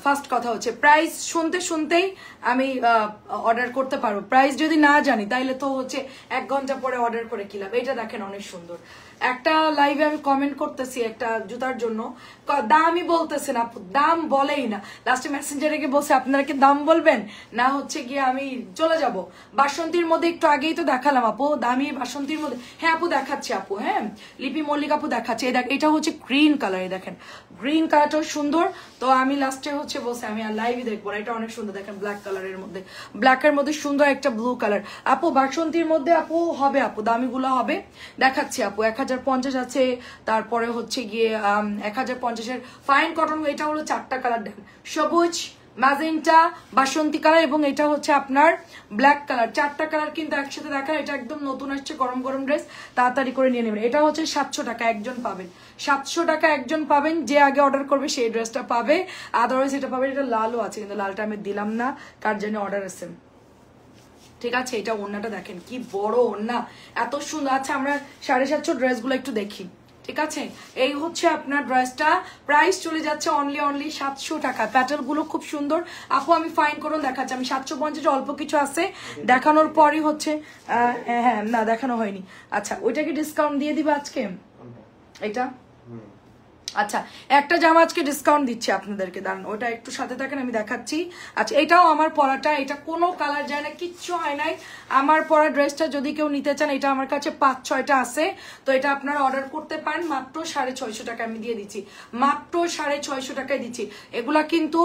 ফার্স্ট কথা হচ্ছে প্রাইস শুনতে শুনতেই আমি অর্ডার করতে পারবো। প্রাইস যদি না জানি তাইলে তো হচ্ছে 1 ঘন্টা পরে অর্ডার করে কি লাভ। এটা দেখেন অনেক সুন্দর। একটা লাইভে আমি কমেন্ট করতেছি একটা জুতার জন্য, দামই বলতেছে না আপু, দাম বলেই না। লাস্টে মেসেঞ্জারে গিয়ে বলছে আপনারা কি দাম বলবেন না, হচ্ছে গিয়ে আমি চলে যাব। বাসন্তীর মধ্যে একটু আগেই তো দেখালাম আপু, দামি বাসন্তীর মধ্যে। হ্যাঁ আপু দেখাচ্ছি আপু, হ্যাঁ লিপি মল্লিক আপু দেখাচ্ছে। এটা হচ্ছে গ্রিন কালার, দেখেন গ্রিন কালারটাও সুন্দর। তো আমি লাস্টে হচ্ছে বলছে আমি আর লাইভই দেখবো না, এটা অনেক সুন্দর। দেখেন ব্ল্যাক কালারের মধ্যে, ব্ল্যাকের মধ্যে সুন্দর একটা ব্লু কালার। আপু বাসন্তীর মধ্যে আপু হবে, আপু দামিগুলো হবে, দেখাচ্ছি আপু। 1050 আছে, তারপরে হচ্ছে গিয়ে 1050-এর ফাইন কটন। এটা হলো 4টা কালার, দেখেন সবুজ, ম্যাজেন্টা, বাসন্তী কালার এবং এটা হচ্ছে আপনার ব্ল্যাক কালার। 4টা কালার কিন্তু একসাথে দেখা। এটা একদম নতুন আসছে, গরম গরম ড্রেস, তাড়াতাড়ি করে নিয়ে নেবেন। এটা হচ্ছে 700 টাকা একজন পাবেন, 700 টাকা একজন পাবেন। যে আগে অর্ডার করবে সেই ড্রেসটা পাবে, আদারওয়াইজ এটা পাবে। এটা লালও আছে কিন্তু লালটা আমি দিলাম না, কার জন্য অর্ডার আছে, ঠিক আছে। এটা ওড়নাটা দেখেন কি বড় ওড়না, এত সুন্দর। আচ্ছা আমরা 750 ড্রেসগুলো একটু দেখি, ঠিক আছে। এই হচ্ছে আপনার ড্রেসটা, প্রাইস চলে যাচ্ছে অনলি 700 টাকা। প্যাটেল গুলো খুব সুন্দর আপু, আমি ফাইন করুন দেখাচ্ছি। আমি 750 অল্প কিছু আছে দেখানোর পরই হচ্ছে হ্যাঁ না দেখানো হয়নি। আচ্ছা ওইটাকে ডিসকাউন্ট দিয়ে দিবে আজকে এটা। আচ্ছা একটা জামা আজকে ডিসকাউন্ট দিচ্ছি আপনাদেরকে, দাঁড়ান ওটা একটু সাথে থাকেন আমি দেখাচ্ছি। আচ্ছা এটাও আমার পরাটা, এটা কোনো কালার যায় না, কিচ্ছু হয় নাই। আমার পরা ড্রেসটা যদি কেউ নিতে চান, এটা আমার কাছে 5-6টা আছে, তো এটা আপনারা অর্ডার করতে পারেন। মাত্র 650 টাকা আমি দিয়ে দিচ্ছি, মাত্র 650 টাকায় দিচ্ছি। এগুলা কিন্তু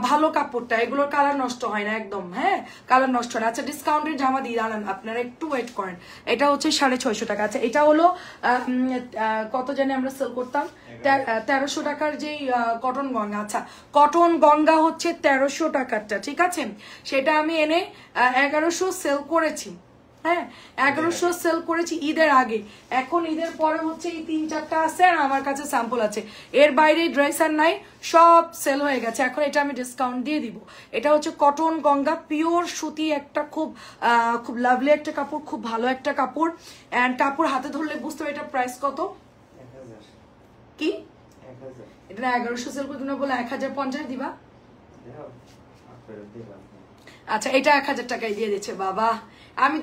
ভালো কাপড়টা, এগুলোর কালার নষ্ট হয় না একদম, হ্যাঁ কালার নষ্ট হয় না। আচ্ছা ডিসকাউন্টের জামা দিয়ে দাঁড়ান, আপনারা একটু ওয়েট করেন। এটা হচ্ছে 650 টাকা। আচ্ছা এটা হলো কত জানি আমরা সেল করতাম 1300 টাকার যে কটন গঙ্গা। আচ্ছা কটন গঙ্গা হচ্ছে 1300 টাকারটা, ঠিক আছে। সেটা আমি এনে 1100 সেল করেছি, হ্যাঁ 1100 সেল করেছি ঈদের আগে। এখন ঈদের পরে হচ্ছে এই 3-4টা আছে আর আমার কাছে স্যাম্পল আছে, এর বাইরে ড্রেস আর নাই, সব সেল হয়ে গেছে। এখন এটা আমি ডিসকাউন্ট দিয়ে দিব। এটা হচ্ছে কটন গঙ্গা, পিওর সুতি, একটা খুব খুব লাভলি একটা কাপড়, খুব ভালো একটা কাপড়। এন্ড কাপড় হাতে ধরলে বুঝতে হবে এটা প্রাইস কত। কি এটা 1100 সেল করে বলে 1050 দিবা। আচ্ছা এটা 1000 টাকায় দিয়ে দিচ্ছে বাবা। আমি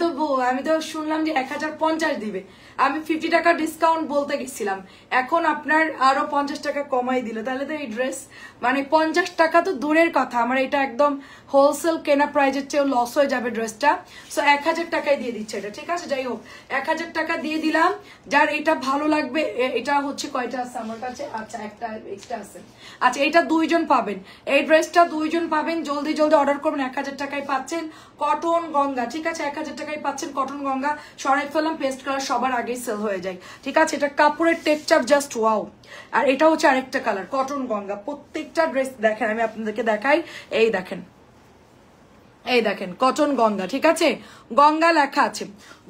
তো শুনলাম যে 1050 দিবে, আমি 50 টাকা ডিসকাউন্ট বলতে গেছিলাম, এখন আপনার আরো 50 টাকা কমাই দিল। তাহলে তো এই ড্রেস মানে 50 টাকা তো দূরের কথা, আমার এটা একদম হোলসেল কেনা প্রাইজের চেয়েও লস হয়ে যাবে ড্রেসটা। সো 1000 টাকায় দিয়ে দিচ্ছে এটা, ঠিক আছে। যাই হোক 1000 টাকা দিয়ে দিলাম। যার এটা ভালো লাগবে, এটা হচ্ছে কয়টা আছে আমার কাছে, আচ্ছা একটা এক্সট্রা আছে। আচ্ছা এটা 2 জন পাবেন, এই ড্রেসটা 2 জন পাবেন, জলদি জলদি অর্ডার করবেন। 1000 টাকায় পাচ্ছেন কটন গঙ্গা, ঠিক আছে 1000 টাকায় পাচ্ছেন কটন গঙ্গা। সরাই ফেললাম, পেস্ট কালার সবার আগেই সেল হয়ে যায়, ঠিক আছে। এটা কাপড়ের টেক্সচার জাস্ট ওয়াও। আর এটা হচ্ছে আরেকটা কালার কটন গঙ্গা। প্রত্যেকটা ড্রেস দেখেন, আমি আপনাদেরকে দেখাই, এই দেখেন, এই দেখেন কটন গঙ্গা, ঠিক আছে। গঙ্গা লেখা আছে,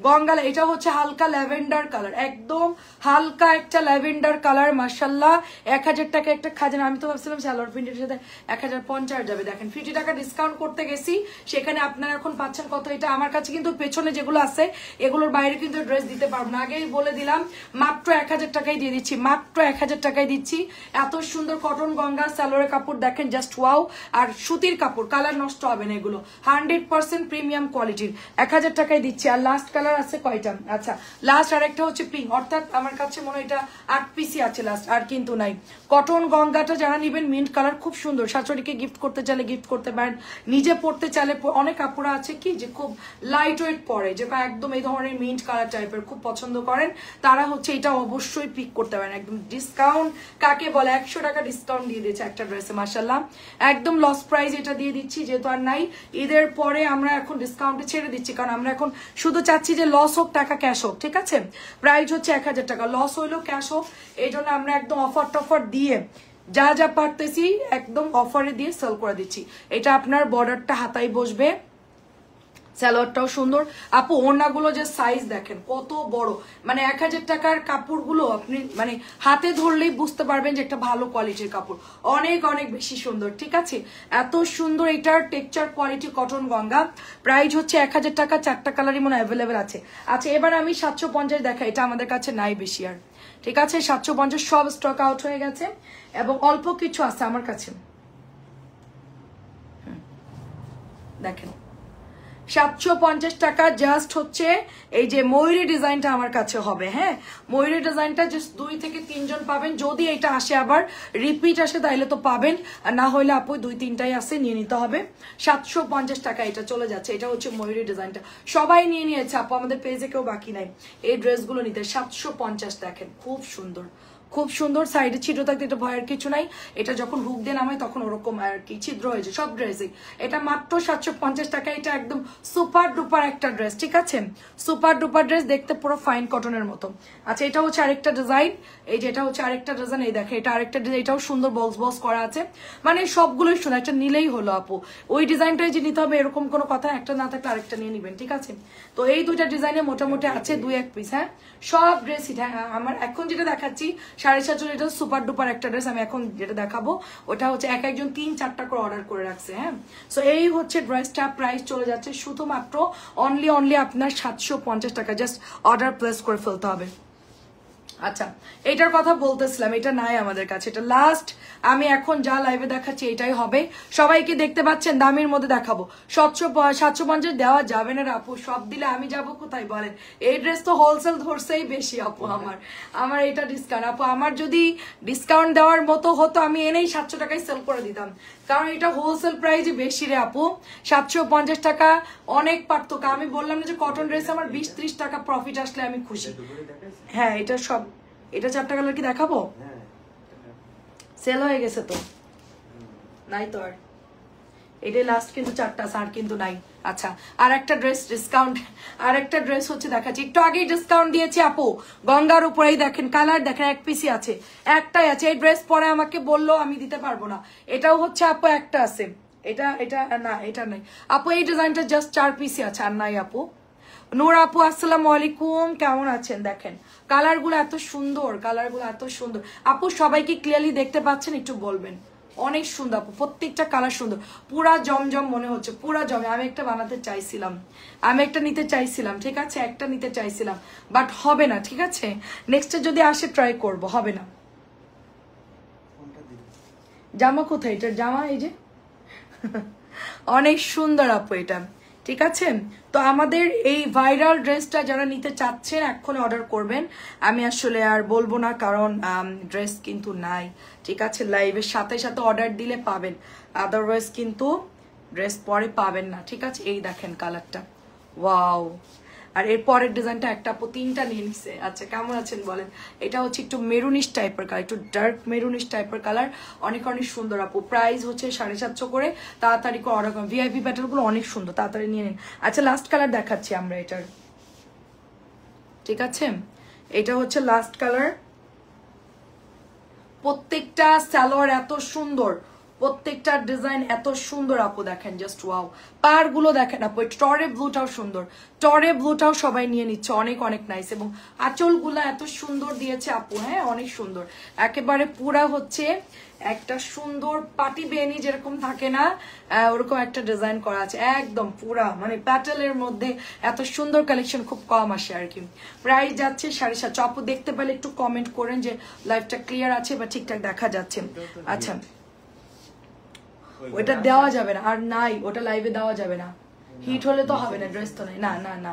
গঙ্গা। এটা হচ্ছে হালকা ল্যাভেন্ডার কালার, একদম হালকা একটা ল্যাভেন্ডার কালার, মাশাল্লাহ। 1000 টাকা একটা খাজানা। আমি তো ভাবছিলাম সালোয়ার প্রিন্টের সাথে 1050 যাবে, দেখেন 50 টাকা ডিসকাউন্ট করতে গেছি, সেখানে আপনারা এখন পাচ্ছেন কত। এটা আমার কাছে কিন্তু পেছনে যেগুলো আছে এগুলোর বাইরে কিন্তু ড্রেস দিতে পারবো না, আগেই বলে দিলাম। মাত্র 1000 টাকায় দিয়ে দিচ্ছি, মাত্র 1000 টাকায় দিচ্ছি। এত সুন্দর কটন গঙ্গা সালোয়ারের কাপড় দেখেন, জাস্ট ওয়াও। আর সুতির কাপড়, কালার নষ্ট হবে না, এগুলো 100% প্রিমিয়াম কোয়ালিটির। 1000 টাকায় দিচ্ছি। আর লাস্ট কালার আছে কয়টা, আচ্ছা লাস্ট আরেকটা হচ্ছে পিঙ্ক, অর্থাৎ আমার কাছে মনে হয় এটা 8 পিসই আছে লাস্ট, আর কিন্তু নাই। কটন গঙ্গাটা যারা নিবেন মিন্ট কালার, খুব সুন্দর। শাশুড়িকে গিফট করতে চাইলে গিফট করতে পারেন, নিজে পড়তে চাইলে। অনেক কাপড় আছে কি যে খুব লাইট ওয়েট পরে, যে একদম এই ধরনের মিন্ট কালার টাইপের খুব পছন্দ করেন, তারা হচ্ছে এটা অবশ্যই পিক করতে পারেন। একদম ডিসকাউন্ট কাকে বলে, 100 টাকা ডিসকাউন্ট দিয়ে দিচ্ছে একটা ড্রেসে, মাশাল্লাহ। একদম লস প্রাইস এটা দিয়ে দিচ্ছি, যেহেতু আর নাই। ঈদের পরে আমরা এখন ডিসকাউন্টে ছেড়ে দিচ্ছি, কারণ আমরা এখন শুধু চাচ্ছি যে লস হোক, টাকা ক্যাশ হোক, ঠিক আছে। প্রাইস হচ্ছে 1000 টাকা, লস হইলেও ক্যাশ হোক, এই জন্য আমরা একদম অফার টফার দিয়ে যা যা পারতেছি একদম অফারে দিয়ে সেল করে দিচ্ছি। এটা আপনার বর্ডারটা হাতায় বসবে, স্যালোয়ারটাও সুন্দর আপু। ওড়নাগুলো যে সাইজ দেখেন কত বড়, মানে 1000 টাকার কাপড়গুলো আপনি মানে হাতে ধরলেই বুঝতে পারবেন যে একটা ভালো কোয়ালিটির কাপড়, অনেক অনেক বেশি সুন্দর। ঠিক আছে, এত সুন্দর এটার texture quality cotton Ganga. Price হচ্ছে 1000 টাকা, 4টা কালারই মনে অ্যাভেলেবেল আছে। আচ্ছা এবার আমি 750 দেখাই, এটা আমাদের কাছে নাই বেশি আর। ঠিক আছে, 750 সব স্টক আউট হয়ে গেছে এবং অল্প কিছু আছে আমার কাছে। দেখেন 750 টাকা জাস্ট হচ্ছে এই যে ময়ূরী ডিজাইনটা আমার কাছে হবে। হ্যাঁ, ময়ূরী ডিজাইনটা জাস্ট 2 থেকে 3 জন পাবেন, যদি এটা আসে আবার রিপিট আসে তাইলে তো পাবেন, আর না হইলে আপু 2-3টাই আছে, নিয়ে নিতে হবে। 750 টাকা এটা চলে যাচ্ছে। এটা হচ্ছে ময়ূরী ডিজাইনটা, সবাই নিয়ে নিয়েছে আপু, আমাদের পেজে কেউ বাকি নাই এই ড্রেসগুলো নিতে। 750 দেখেন, খুব সুন্দর খুব সুন্দর। সাইডে ছিদ্র থাকতে এটা ভয়ের কিছু নাই, এটা যখন হুক দিয়ে নামায় তখন ওরকম আর কি ছিদ্র হয়েছে সব ড্রেসে। এটা মাত্র 750 টাকা। এটা একদম সুপার ডুপার একটা ড্রেস। ঠিক আছে, সুপার ডুপার ড্রেস, দেখতে পুরো ফাইন কটনের মতো। আচ্ছা এটা হচ্ছে আরেকটা ডিজাইন, এই যে এটা হচ্ছে আরেকটা ডিজাইন, এই দেখে এটা আরেকটা ডিজাইন, এটাও সুন্দর বক্স বক্স করা আছে, মানে সবগুলোই সুন্দর। একটা নিলেই হলো আপু, ওই ডিজাইনটাই যে নিতে হবে এরকম কোনো কথা, একটা না থাকলে আরেকটা নিয়ে নিবেন। ঠিক আছে, তো এই দুইটা ডিজাইনে মোটামুটি আছে 2-1 পিস। হ্যাঁ, সব ড্রেসই। হ্যাঁ, আমার এখন যেটা দেখাচ্ছি 750, এটা সুপার ডুপার একটা ড্রেস। আমি এখন যেটা দেখাবো ওটা হচ্ছে এক একজন 3-4টা করে অর্ডার করে রাখছে। হ্যাঁ, সো এই হচ্ছে ড্রেসটা, প্রাইস চলে যাচ্ছে শুধুমাত্র অনলি আপনার 750 টাকা। জাস্ট অর্ডার প্লেস করে ফেলতে হবে। আচ্ছা এটার কথা বলতেছিলাম, এটা নাই আমাদের কাছে, এটা লাস্ট। আমি এখন যা লাইভে দেখাচ্ছি এটাই হবে, সবাইকে দেখতে পাচ্ছেন। দামের মধ্যে দেখাবো 750 দেওয়া যাবে না আপু, সব দিলে আমি যাব কোথায় বলেন? এই ড্রেস তো হোলসেল ধরছেই বেশি আপু। আমার এটা ডিসকাউন্ট আপু, আমার যদি ডিসকাউন্ট দেওয়ার মতো হতো আমি এনেই 700 টাকায় সেল করে দিতাম, কারণ এটা হোলসেল প্রাইসই বেশি রে আপু। 750 টাকা অনেক পার্থক্য। আমি বললাম না যে কটন ড্রেস আমার 20-30 টাকা প্রফিট আসলে আমি খুশি। হ্যাঁ এটা সব, এটা 4টা কালার কি দেখাবো? সেল হয়ে গেছে তো, নাই তো আর। এটাই লাস্ট কিন্তু 4টা, আর কিন্তু নাই। আচ্ছা আর একটা ড্রেস ডিসকাউন্ট, আর একটা ড্রেস হচ্ছে দেখাচ্ছি, একটু আগেই ডিসকাউন্ট দিয়েছি আপু গঙ্গার উপরেই। দেখেন কালার দেখেন, এক পিসি আছে, একটাই আছে। এই ড্রেস পরে আমাকে বললো আমি দিতে পারবো না, এটাও হচ্ছে আপু একটা আছে। এটা এটা না, এটা নাই আপু। এই ডিজাইনটা জাস্ট 4 পিসি আছে, আর নাই আপু। নূর আপু আসসালামু আলাইকুম, কেমন আছেন? দেখেন কালারগুলো এত সুন্দর, কালারগুলো এত সুন্দর আপু। সবাইকে ক্লিয়ারলি দেখতে পাচ্ছেন? একটু বলবেন। অনেক সুন্দর আপু, প্রত্যেকটা কালার সুন্দর, পুরা জমজম মনে হচ্ছে, পুরা জমে। আমি একটা বানাতে চাইছিলাম, আমি একটা নিতে চাইছিলাম, ঠিক আছে, একটা নিতে চাইছিলাম, বাট হবে না। ঠিক আছে, নেক্সটে যদি আসে ট্রাই করব, হবে না। জামা কোথায়? এটার জামা এই যে অনেক সুন্দর আপু এটা। ঠিক আছে, তো আমাদের এই ভাইরাল ড্রেসটা যারা নিতে চাচ্ছেন এক্ষুনি অর্ডার করবেন। আমি আসলে আর বলবো না, কারণ ড্রেস কিন্তু নাই। ঠিক আছে, লাইভের সাথে সাথে অর্ডার দিলে পাবেন, আদারওয়াইজ কিন্তু ড্রেস পরে পাবেন না। ঠিক আছে, এই দেখেন কালারটা, ওয়াও। আর এর পরের ডিজাইনটা একটা আপু 3টা নিয়ে নিছে। আচ্ছা কেমন আছেন বলেন? এটা হচ্ছে একটু মেরুনিশ টাইপের কালার, একটু ডার্ক মেরুনিশ টাইপের কালার, অনেক অনেক সুন্দর আপু। প্রাইস হচ্ছে 750 করে, তাড়াতাড়ি করে অর্ডার করুন। ভিআইপি প্যাটার্নগুলো অনেক সুন্দর, তাড়াতাড়ি নিয়ে নিন। আচ্ছা লাস্ট কালার দেখাচ্ছি আমরা এটার। ঠিক আছে, এটা হচ্ছে লাস্ট কালার। প্রত্যেকটা সালোয়ার এত সুন্দর, প্রত্যেকটা ডিজাইন এত সুন্দর আপু, দেখেন জাস্ট ওয়াও। পার গুলো দেখেন আপু, টরে ব্লুটাও সুন্দর, টরে ব্লুটাও সবাই নিয়ে নিচ্ছে, অনেক অনেক নাইস। এবং আঁচল গুলা এত সুন্দর দিয়েছে আপু, হ্যাঁ অনেক সুন্দর, একেবারে পুরা হচ্ছে একটা সুন্দর পাটি বেনি যেরকম থাকে না, ওরকম একটা ডিজাইন করা আছে, একদম পুরা মানে প্যাটেলের মধ্যে। এত সুন্দর কালেকশন খুব কম আসে আর কি। প্রাইস যাচ্ছে 750। আপু দেখতে পেলে একটু কমেন্ট করেন যে লাইভটা ক্লিয়ার আছে বা ঠিকঠাক দেখা যাচ্ছে। আচ্ছা ওটা দেওয়া যাবে না, আর নাই, ওটা লাইভে দেওয়া যাবে না, হিট হলে তো হবে না, ড্রেস তো নাই, না না না,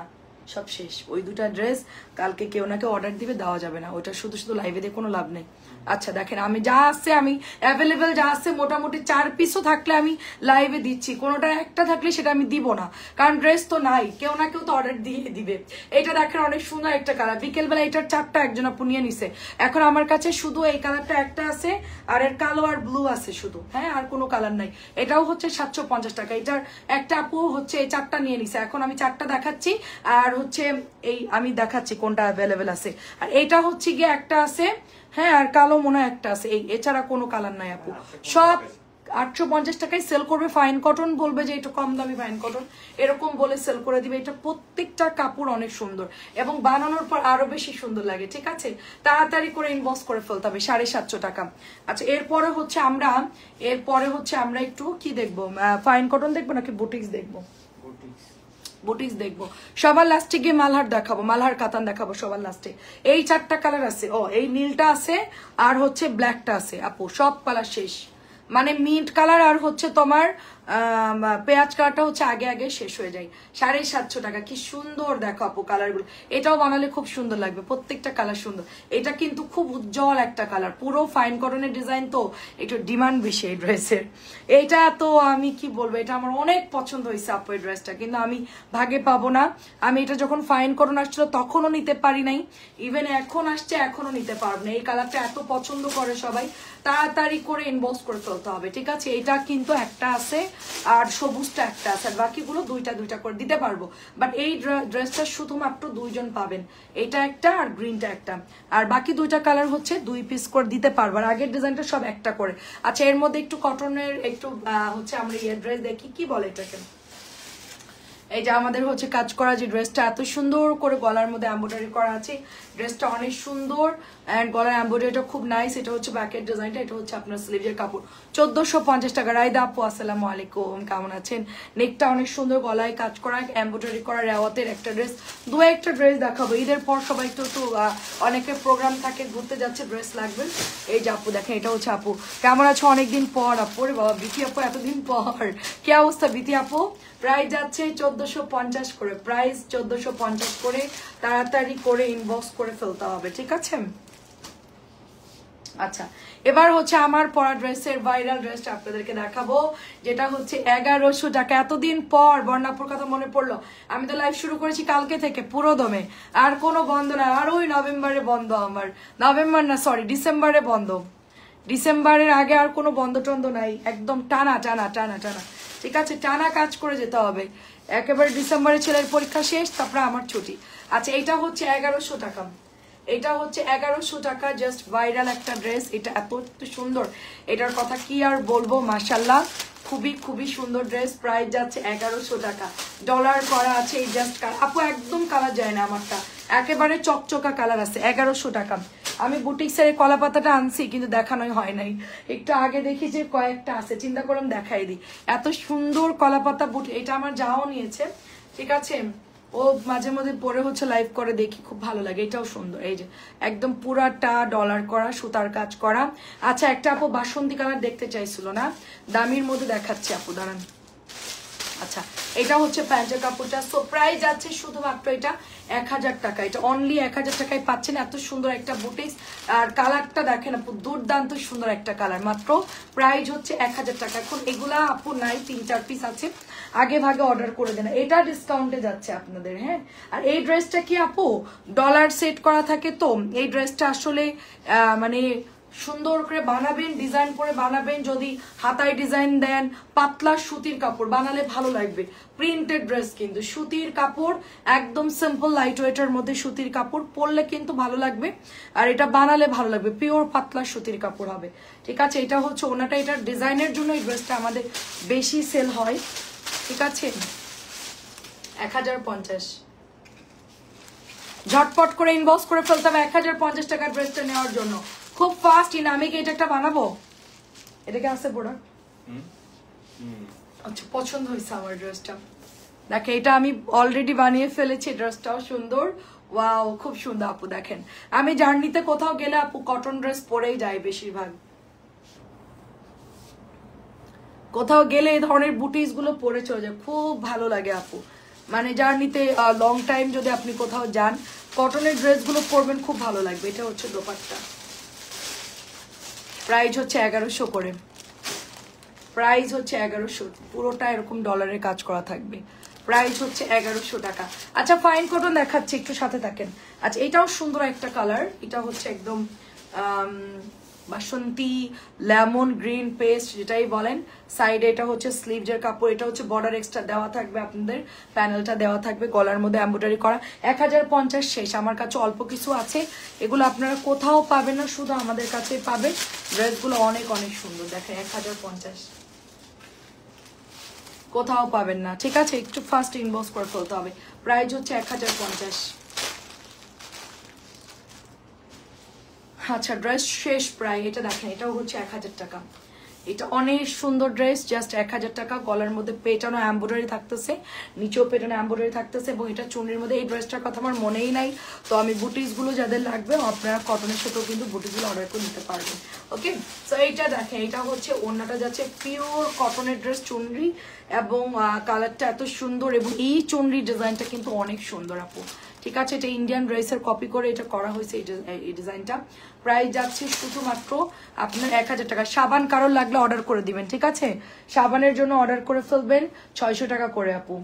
সব শেষ। ওই 2টা ড্রেস কালকে কেউ না কেউ অর্ডার দিবে, দেওয়া যাবে না, ওটা শুধু শুধু লাইভে দিয়ে কোনো লাভ নেই। আচ্ছা দেখেন আমি যা আসছে, আমি অ্যাভেলেবেল যা আসছে মোটামুটি 4 পিসও থাকলে আমি লাইভে দিচ্ছি, কোনোটা একটা থাকলে সেটা আমি দিব না, কারণ ড্রেস তো নাই, কেউ না কেউ তো অর্ডার দিয়ে দিবে। এটা দেখেন অনেক সুন্দর একটা কালার, বিকেলবেলা এটার 4টা একজন আপু নিয়ে নিছে। এখন আমার কাছে শুধু এই কালারটা একটা আছে, আর এর কালো আর ব্লু আছে শুধু, হ্যাঁ আর কোনো কালার নাই। এটাও হচ্ছে 750 টাকা। এটার একটা আপু হচ্ছে এই 4টা নিয়ে নিছে। এখন আমি 4টা দেখাচ্ছি, আর হচ্ছে এই আমি দেখাচ্ছি কোনটা অ্যাভেলেবেল আছে। আর এটা হচ্ছে গিয়ে একটা আছে হ্যাঁ আর কালো মনে হয় একটা আছে, এই এছাড়া কোনো কালার নাই আপু। সব 850 টাকায় সেল করবে। ফাইন কটন বলবে যে এটা কম দামি ফাইন কটন, এরকম বলে সেল করে দিবে। এটা প্রত্যেকটা কাপড় অনেক সুন্দর এবং বানানোর পর আরো বেশি সুন্দর লাগে, ঠিক আছে? তাড়াতাড়ি করে ইনবক্স করে ফেলতে হবে। 750 টাকা। আচ্ছা এরপরে হচ্ছে আমরা একটু কি দেখবো, ফাইন কটন দেখবো নাকি বুটিক্স দেখবো? বুটিক্স দেখবো। সবার লাস্টে গিয়ে মালহার দেখাবো, মালহার কাতান দেখাবো সবার লাস্টে। এই 4টা কালার আছে, ও এই নীলটা আছে আর হচ্ছে ব্ল্যাকটা আছে আপু, সব কালার শেষ। মানে মিন্ট কালার আর হচ্ছে তোমার পেঁয়াজ কালারটা হচ্ছে আগে আগে শেষ হয়ে যায়। 750 টাকা। কি সুন্দর দেখো আপু কালারগুলো, এটাও বানালে খুব সুন্দর লাগবে, প্রত্যেকটা কালার সুন্দর। এটা কিন্তু খুব উজ্জ্বল একটা কালার, পুরো ফাইন কটনের ডিজাইন, তো একটু ডিমান্ড বেশি এই ড্রেসের। এইটা তো আমি কি বলবো, এটা আমার অনেক পছন্দ হয়েছে আপু এই ড্রেসটা, কিন্তু আমি ভাগে পাবো না। আমি এটা যখন ফাইন কটন আসছিল তখনও নিতে পারি নাই, ইভেন এখন আসছে এখনো নিতে পারবো না। এই কালারটা এত পছন্দ করে সবাই, তাড়াতাড়ি করে ইনবক্স করে ফেলতে হবে, ঠিক আছে? এটা কিন্তু একটা আছে আর সবুজটা একটা আছে, আর বাকিগুলো দুইটা দুইটা করে দিতে পারবো। বাট এই ড্রেসটা শুধুমাত্র 2 জন পাবেন, এটা একটা আর গ্রিনটা একটা, আর বাকি 2টা কালার হচ্ছে 2 পিস করে দিতে পারবো। আর আগের ডিজাইনটা সব একটা করে। আচ্ছা এর মধ্যে একটু কটনের একটু হচ্ছে আমরা এই ড্রেস দেখি, কি বলে এটাকে, এই যে আমাদের হচ্ছে কাজ করা যে ড্রেসটা এত সুন্দর করে গলার মধ্যে এমব্রয়ডারি করা আছে, ড্রেসটা অনেক সুন্দর এন্ড গলার এমব্রয়ডারিটা খুব নাইস। এটা হচ্ছে ব্যাকের ডিজাইনটা, এটা হচ্ছে আপনার স্লিভের কাপড়। 1450 টাকা। রাইদা আপু আসসালামু আলাইকুম, কেমন আছেন? নেকটা অনেক সুন্দর, গলায় কাজ করা এমব্রয়ডারি করা রেওয়াতের একটা ড্রেস। একটা ড্রেস দেখাবো, ঈদের পর সবাই একটু অনেকের প্রোগ্রাম থাকে, ঘুরতে যাচ্ছে, ড্রেস লাগবে। এই যে আপু দেখেন, এটা হচ্ছে আপু কেমন আছো? অনেকদিন পর আপু, রে বাবা বিথি আপু এতদিন পর, কি অবস্থা বিথি আপু? প্রাইস যাচ্ছে 1450 করে, প্রাইস 1450 করে। তাড়াতাড়ি করে ইনবক্স করে ফেলতে হবে, ঠিক আছে? আচ্ছা এবার হচ্ছে আমার পরা ড্রেসের ভাইরাল ড্রেসটা আপনাদেরকে দেখাবো, যেটা হচ্ছে 1100 টাকা। এতদিন পর বর্ণাপুর কথা মনে পড়লো, আমি তো লাইভ শুরু করেছি কালকে থেকে পুরো দমে, আর কোনো বন্ধ না। আর ওই নভেম্বরে বন্ধ আমার, নভেম্বর না সরি ডিসেম্বরে বন্ধ, ডিসেম্বরের আগে আর কোনো বন্ধ টন্ধ নাই, একদম টানা টানা টানা টানা, ঠিক আছে? টানা কাজ করে যেতে হবে, একেবারে ডিসেম্বরে ছেলের পরীক্ষা শেষ, তারপরে আমার ছুটি। আচ্ছা এটা হচ্ছে 1100 টাকা, এটা হচ্ছে 1100 টাকা, জাস্ট ভাইরাল একটা ড্রেস। এটা এত সুন্দর, এটার কথা কি আর বলবো, মাশাল্লাহ খুবই খুবই সুন্দর ড্রেস। প্রাইস যাচ্ছে 1100 টাকা, ডলার করা আছে। এই জাস্ট আপু একদম কালার যায় না আমারটা, একেবারে চকচকা কালার আছে। 1100 টাকা। আমি বুটিক্সের কলা পাতাটা আনছি কিন্তু দেখানোই হয় নাই, একটু আগে দেখি যে কয়েকটা আছে, চিন্তা করলাম দেখাই দিই। এত সুন্দর কলা পাতা বুটি, এটা আমার যাও নিয়েছে, ঠিক আছে? ও মাঝে মধ্যে পরে হচ্ছে লাইভ করে, দেখি খুব ভালো লাগে। এটাও সুন্দর, এই যে একদম পুরাটা ডলার করা, সুতার কাজ করা। আচ্ছা একটা আপু বাসন্তী কালার দেখতে চাইছিল না, দামির মধ্যে দেখাচ্ছে আপু, দাঁড়ান। আচ্ছা এটা হচ্ছে প্যান্টের কাপড়টা। সো প্রাইস যাচ্ছে শুধুমাত্র এটা 1000 টাকা। এটা অনলি 1000 টাকায় পাচ্ছেন। এত সুন্দর একটা বুটিক্স, আর কালারটা দেখেন আপু, দুর্দান্ত সুন্দর একটা কালার। মাত্র প্রাইস হচ্ছে 1000 টাকা। এখন এগুলা আপু নাই, 3-4 পিস আছে, আগে ভাগে অর্ডার করে দেন, এটা ডিসকাউন্টে যাচ্ছে আপনাদের। হ্যাঁ আর এই ড্রেসটা কি আপু ডলার সেট করা থাকে, তো এই ড্রেসটা আসলে মানে সুন্দর করে বানাবেন, ডিজাইন করে বানাবেন। যদি হাতায় ডিজাইন দেন, পাতলা সুতির কাপড় বানালে ভালো লাগবে। প্রিন্টেড ড্রেস কিন্তু সুতির কাপড়, একদম সিম্পল লাইট ওয়েটের মধ্যে সুতির কাপড় পরলে কিন্তু ভালো লাগবে, আর এটা বানালে ভালো লাগবে। পিওর পাতলা সুতির কাপড় হবে, ঠিক আছে? এটা হচ্ছে ওনাটা, এটার ডিজাইনের জন্য এই ড্রেসটা আমাদের বেশি সেল হয়, ঠিক আছে? 1050। ঝটপট করে ইনবক্স করে ফেলতে হবে 1050 টাকার ড্রেসটা নেওয়ার জন্য। খুব ফাস্ট। আমি কি এটা একটা বানাবো, এটাকে আছে প্রোডাক্ট। আচ্ছা পছন্দ হয়েছে আমার ড্রেসটা, দেখে এটা আমি অলরেডি বানিয়ে ফেলেছি। ড্রেসটাও সুন্দর, ওয়াও খুব সুন্দর আপু। দেখেন আমি জার্নিতে কোথাও গেলে আপু কটন ড্রেস পরেই যাই বেশিরভাগ, কোথাও গেলে এই ধরনের বুটিস গুলো পরে চলে যায়, খুব ভালো লাগে আপু। মানে জার্নিতে লং টাইম যদি আপনি কোথাও যান, কটনের ড্রেসগুলো পরবেন, খুব ভালো লাগবে। এটা হচ্ছে দোপাট্টা, প্রাইস হচ্ছে 1100 করে, প্রাইস হচ্ছে 1100, পুরোটা এরকম ডলারের কাজ করা থাকবে। প্রাইস হচ্ছে 1100 টাকা। আচ্ছা ফাইন কটন দেখাচ্ছি, একটু সাথে থাকেন। আচ্ছা এটাও সুন্দর একটা কালার, এটা হচ্ছে একদম বাসন্তী লেমন গ্রিন পেস্ট যেটাই বলেন। সাইডে এটা হচ্ছে স্লিভজের কাপড়, এটা হচ্ছে বর্ডার এক্সট্রা দেওয়া থাকবে, আপনাদের প্যানেলটা দেওয়া থাকবে, গলার মধ্যে এমব্রয়ডারি করা। 1050 শেষ, আমার কাছে অল্প কিছু আছে, এগুলো আপনারা কোথাও পাবেন না, শুধু আমাদের কাছেই পাবেন। ড্রেসগুলো অনেক অনেক সুন্দর, দেখেন 1050, কোথাও পাবেন না, ঠিক আছে? একটু ফার্স্ট ইনবক্স করে ফেলতে হবে। প্রাইস হচ্ছে 1050। আচ্ছা, ড্রেস শেষ প্রায়। এটা দেখেন, এটাও হচ্ছে 1000 টাকা। এটা অনেক সুন্দর ড্রেস, জাস্ট 1000 টাকা। গলার মধ্যে পেটানো এমব্রয়ডারি থাকতেছে, নিচেও পেটানো এমব্রয়ডারি থাকতেছে, এবং এটা চুনরির মধ্যে। এই ড্রেসটার কথা আমার মনেই নাই, তো আমি বুটিসগুলো যাদের লাগবে আপনারা কটনের সাথেও কিন্তু বুটিসগুলো অর্ডার করে নিতে পারবেন। ওকে, তো এইটা দেখেন, এটা হচ্ছে ওড়নাটা যাচ্ছে পিওর কটনের ড্রেস চুনরি, এবং কালারটা এত সুন্দর, এবং এই চুনরি ডিজাইনটা কিন্তু অনেক সুন্দর আপু, ঠিক আছে? এটা ইন্ডিয়ান ড্রেসের কপি করে এটা করা হয়েছে এই ডিজাইনটা। প্রাইস যাচ্ছে শুধুমাত্র আপনার 1000 টাকা। সাবান কারোর লাগলে অর্ডার করে দিবেন, ঠিক আছে? সাবানের জন্য অর্ডার করে ফেলবেন 600 টাকা করে আপু।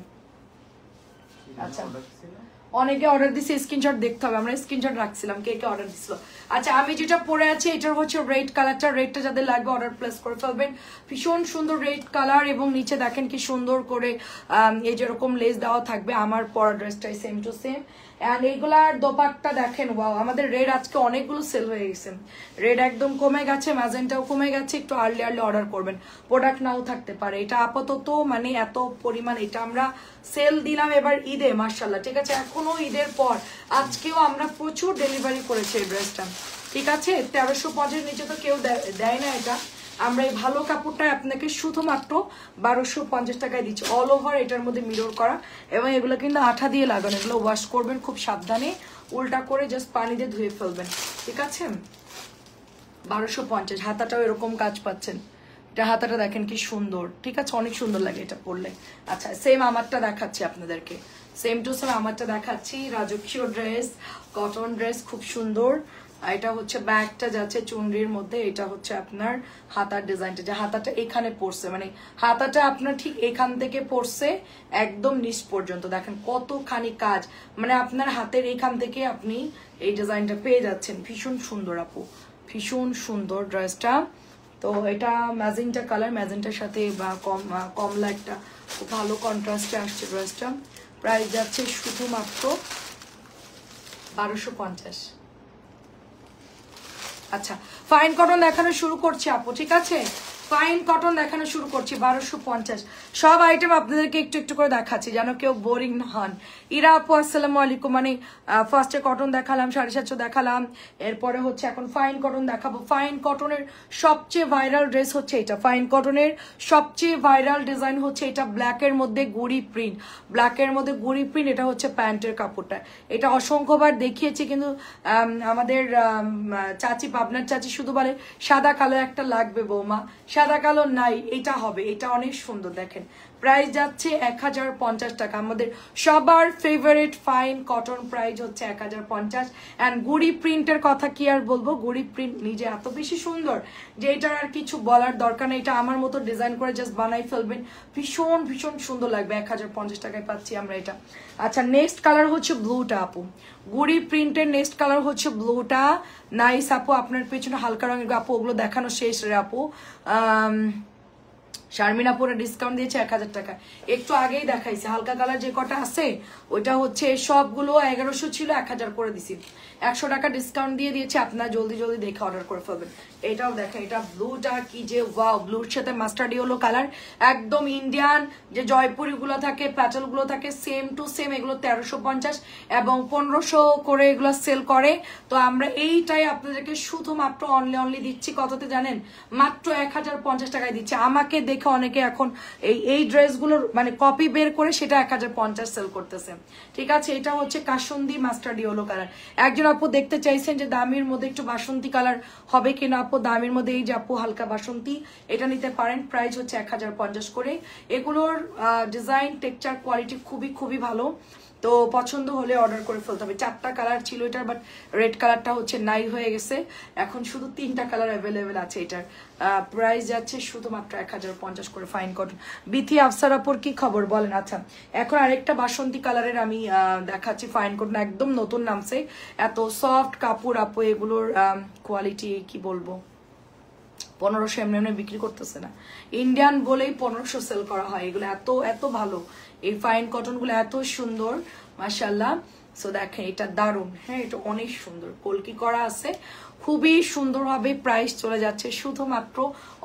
আচ্ছা, অনেকে অর্ডার দিছে, স্ক্রিনশট দেখতে হবে, আমরা স্ক্রিনশট রাখছিলাম কে কে অর্ডার দিছিল। আচ্ছা, আমি যেটা পরে আছি এটার হচ্ছে রেড কালারটা, রেডটা যাদের লাগবে অর্ডার প্লেস করে ফেলবেন। ভীষণ সুন্দর রেড কালার, এবং নিচে দেখেন কি সুন্দর করে এই যেরকম লেস দেওয়া থাকবে। আমার পরা ড্রেসটাই সেম টু সেম। অ্যান্ড এইগুলার দোপাট্টা দেখেন, ওয়াও, আমাদের রেড আজকে অনেকগুলো সেল হয়ে গেছে, রেড একদম কমে গেছে, ম্যাজেন্টাও কমে গেছে। একটু আর্লি আর্লি অর্ডার করবেন, প্রোডাক্ট নাও থাকতে পারে। এটা আপাতত মানে এত পরিমাণ এটা আমরা সেল দিলাম এবার ঈদে, মাশাআল্লাহ, ঠিক আছে? এখনো ঈদের পর আজকেও আমরা প্রচুর ডেলিভারি করেছি এই ড্রেসটা, ঠিক আছে? 1350 নিচে তো কেউ দেয় না এটা। আমরা এই ভালো কাপড়টা আপনাকে শুধুমাত্র 1250 টাকায় দিচ্ছি। অল ওভার এটার মধ্যে মিরর করা, এবং এগুলো কিন্তু আঠা দিয়ে লাগানো। এগুলো ওয়াশ করবেন খুব সাবধানে, উল্টা করে জাস্ট পানি দিয়ে ধুয়ে ফেলবেন, ঠিক আছে? 1250। হাতাটাও এরকম কাজ পাচ্ছেন, এটা হাতাটা দেখেন কি সুন্দর, ঠিক আছে? অনেক সুন্দর লাগে এটা পরলে। আচ্ছা, সেম আমারটা দেখাচ্ছি আপনাদেরকে, সেম টু সেম আমারটা দেখাচ্ছি। রাজকীয় ড্রেস, কটন ড্রেস, খুব সুন্দর। এটা হচ্ছে ব্যাগটা যাচ্ছে চুনরির মধ্যে, এটা হচ্ছে আপনার হাতার ডিজাইনটা, যে হাতাটা এখানে পড়ছে, মানে হাতাটা আপনার ঠিক এখান থেকে পড়ছে একদম নিচ পর্যন্ত। দেখেন কতখানি কাজ, মানে আপনার হাতের এখান থেকে আপনি এই ডিজাইনটা পেয়ে যাচ্ছেন। ভীষণ সুন্দর আপু, ভীষণ সুন্দর ড্রেসটা। তো এটা ম্যাজেন্টা কালার, ম্যাজেন্টার সাথে বা কমলা একটা খুব ভালো কন্ট্রাস্টে আসছে ড্রেসটা। প্রাইস যাচ্ছে শুধুমাত্র 1250। আচ্ছা, ফাইন কটন দেখানো শুরু করছি আপু, ঠিক আছে? ফাইন কটন দেখানো শুরু করছি 1250। সব আইটেম আপনাদেরকে একটু একটু করে দেখাচ্ছি যেন কেউ বোরিং না হন। ইরা আপু আসসালামু আলাইকুম। মানে ফার্স্টে কটন দেখালাম, 750 দেখালাম, এরপরে হচ্ছে এখন ফাইন কটন দেখাবো। ফাইন কটনের সবচেয়ে ভাইরাল ড্রেস হচ্ছে এটা, ফাইন কটনের সবচেয়ে ভাইরাল ডিজাইন হচ্ছে এটা, ব্ল্যাকের মধ্যে গুড়ি প্রিন্ট, ব্ল্যাকের মধ্যে গুড়ি প্রিন্ট। এটা হচ্ছে প্যান্টের কাপড়টা, এটা অসংখ্যবার দেখিয়েছি, কিন্তু আমাদের চাচি, পাবনার চাচি শুধু বলে সাদা কালো একটা লাগবে বৌমা, সাদা কালো নাই, এটা হবে, এটা অনেক সুন্দর। দেখেন প্রাইস যাচ্ছে 1050 টাকা। আমাদের সবার ফেভারিট ফাইন কটন প্রাইস হচ্ছে 1050। অ্যান্ড গুড়ি প্রিন্টের কথা কি আর বলবো, গুড়ি প্রিন্ট নিজে এত বেশি সুন্দর যে এটার আর কিছু বলার দরকার নেই। এটা আমার মতো ডিজাইন করে জাস্ট বানাই ফেলবেন, ভীষণ ভীষণ সুন্দর লাগবে। 1050 টাকায় পাচ্ছি আমরা এটা। আচ্ছা, নেক্সট কালার হচ্ছে ব্লুটা আপু, গুড়ি প্রিন্টের নেক্সট কালার হচ্ছে ব্লুটা। নাইস আপু, আপনার পেছনে হালকা রঙের আপু, ওগুলো দেখানো শেষ রে আপু। শারমিনা পুরো ডিসকাউন্ট দিয়েছে 1000 টাকা, একটু আগেই দেখাইছে। হালকা কালার যে কটা আছে ওইটা হচ্ছে সবগুলো 1100 ছিল, 1000 করে দিছি, 100 টাকা ডিসকাউন্ট দিয়ে দিয়েছে। আপনারা জলদি জলদি দেখে অর্ডার করে ফেলবেন। এটাও দেখেন, এটা ব্লুটা কি যে ওয়াও, ব্লুর সাথে মাস্টার্ড ইয়েলো কালার, একদম ইন্ডিয়ান যে জয়পুরি গুলো থাকে, প্যাটেল গুলো থাকে, সেম টু সেম। এগুলো 1350 এবং 1500 করে এগুলো সেল করে। তো আমরা এইটাই আপনাদেরকে শুধুমাত্র অনলি দিচ্ছি কততে জানেন? মাত্র 1050 টাকায় দিচ্ছি। আমাকে দেখে অনেকে এখন এই ড্রেসগুলোর মানে কপি বের করে সেটা 1050 সেল করতেছে, ঠিক আছে? এটা হচ্ছে কাসুন্দি মাস্টার্ড ইয়েলো কালার। একজন আপু দেখতে চাইছেন যে দামির মধ্যে একটু বাসন্তী কালার হবে কিনা আপু, দামের মধ্যে এই যে আপু হালকা বাসন্তী, এটা নিতে পারেন। প্রাইস হচ্ছে 1050 করে। এগুলোর ডিজাইন, টেক্সচার, কোয়ালিটি খুবই খুবই ভালো। তো পছন্দ হলে অর্ডার করে ফেলতে হবে। 4টা কালার ছিল এটার, বাট রেড কালারটা হচ্ছে নাই হয়ে গেছে, এখন শুধু 3টা কালার অ্যাভেলেবেল আছে এটার। প্রাইস যাচ্ছে শুধুমাত্র 1050 করে। Fine cotton. বিথি আফসার আপুর কি খবর বলেন? আচ্ছা, এখন আরেকটা বাসন্তী কালারের আমি দেখাচ্ছি, ফাইন কটন, একদম নতুন নামছে, এত সফট কাপড় আপু, এগুলোর কোয়ালিটি কি বলবো, 1500 এমনি এমনি বিক্রি করতেছে না, ইন্ডিয়ান বলেই 1500 সেল করা হয়। এগুলো এত এত ভালো, এই ফাইন কটনগুলো এত সুন্দর মাশাআল্লাহ। সো দেখেন এটা দারুণ, হ্যাঁ এটা অনেক সুন্দর, কলকি করা আছে, খুবই সুন্দরভাবে প্রাইস চলে যাচ্ছে শুধুমাত্র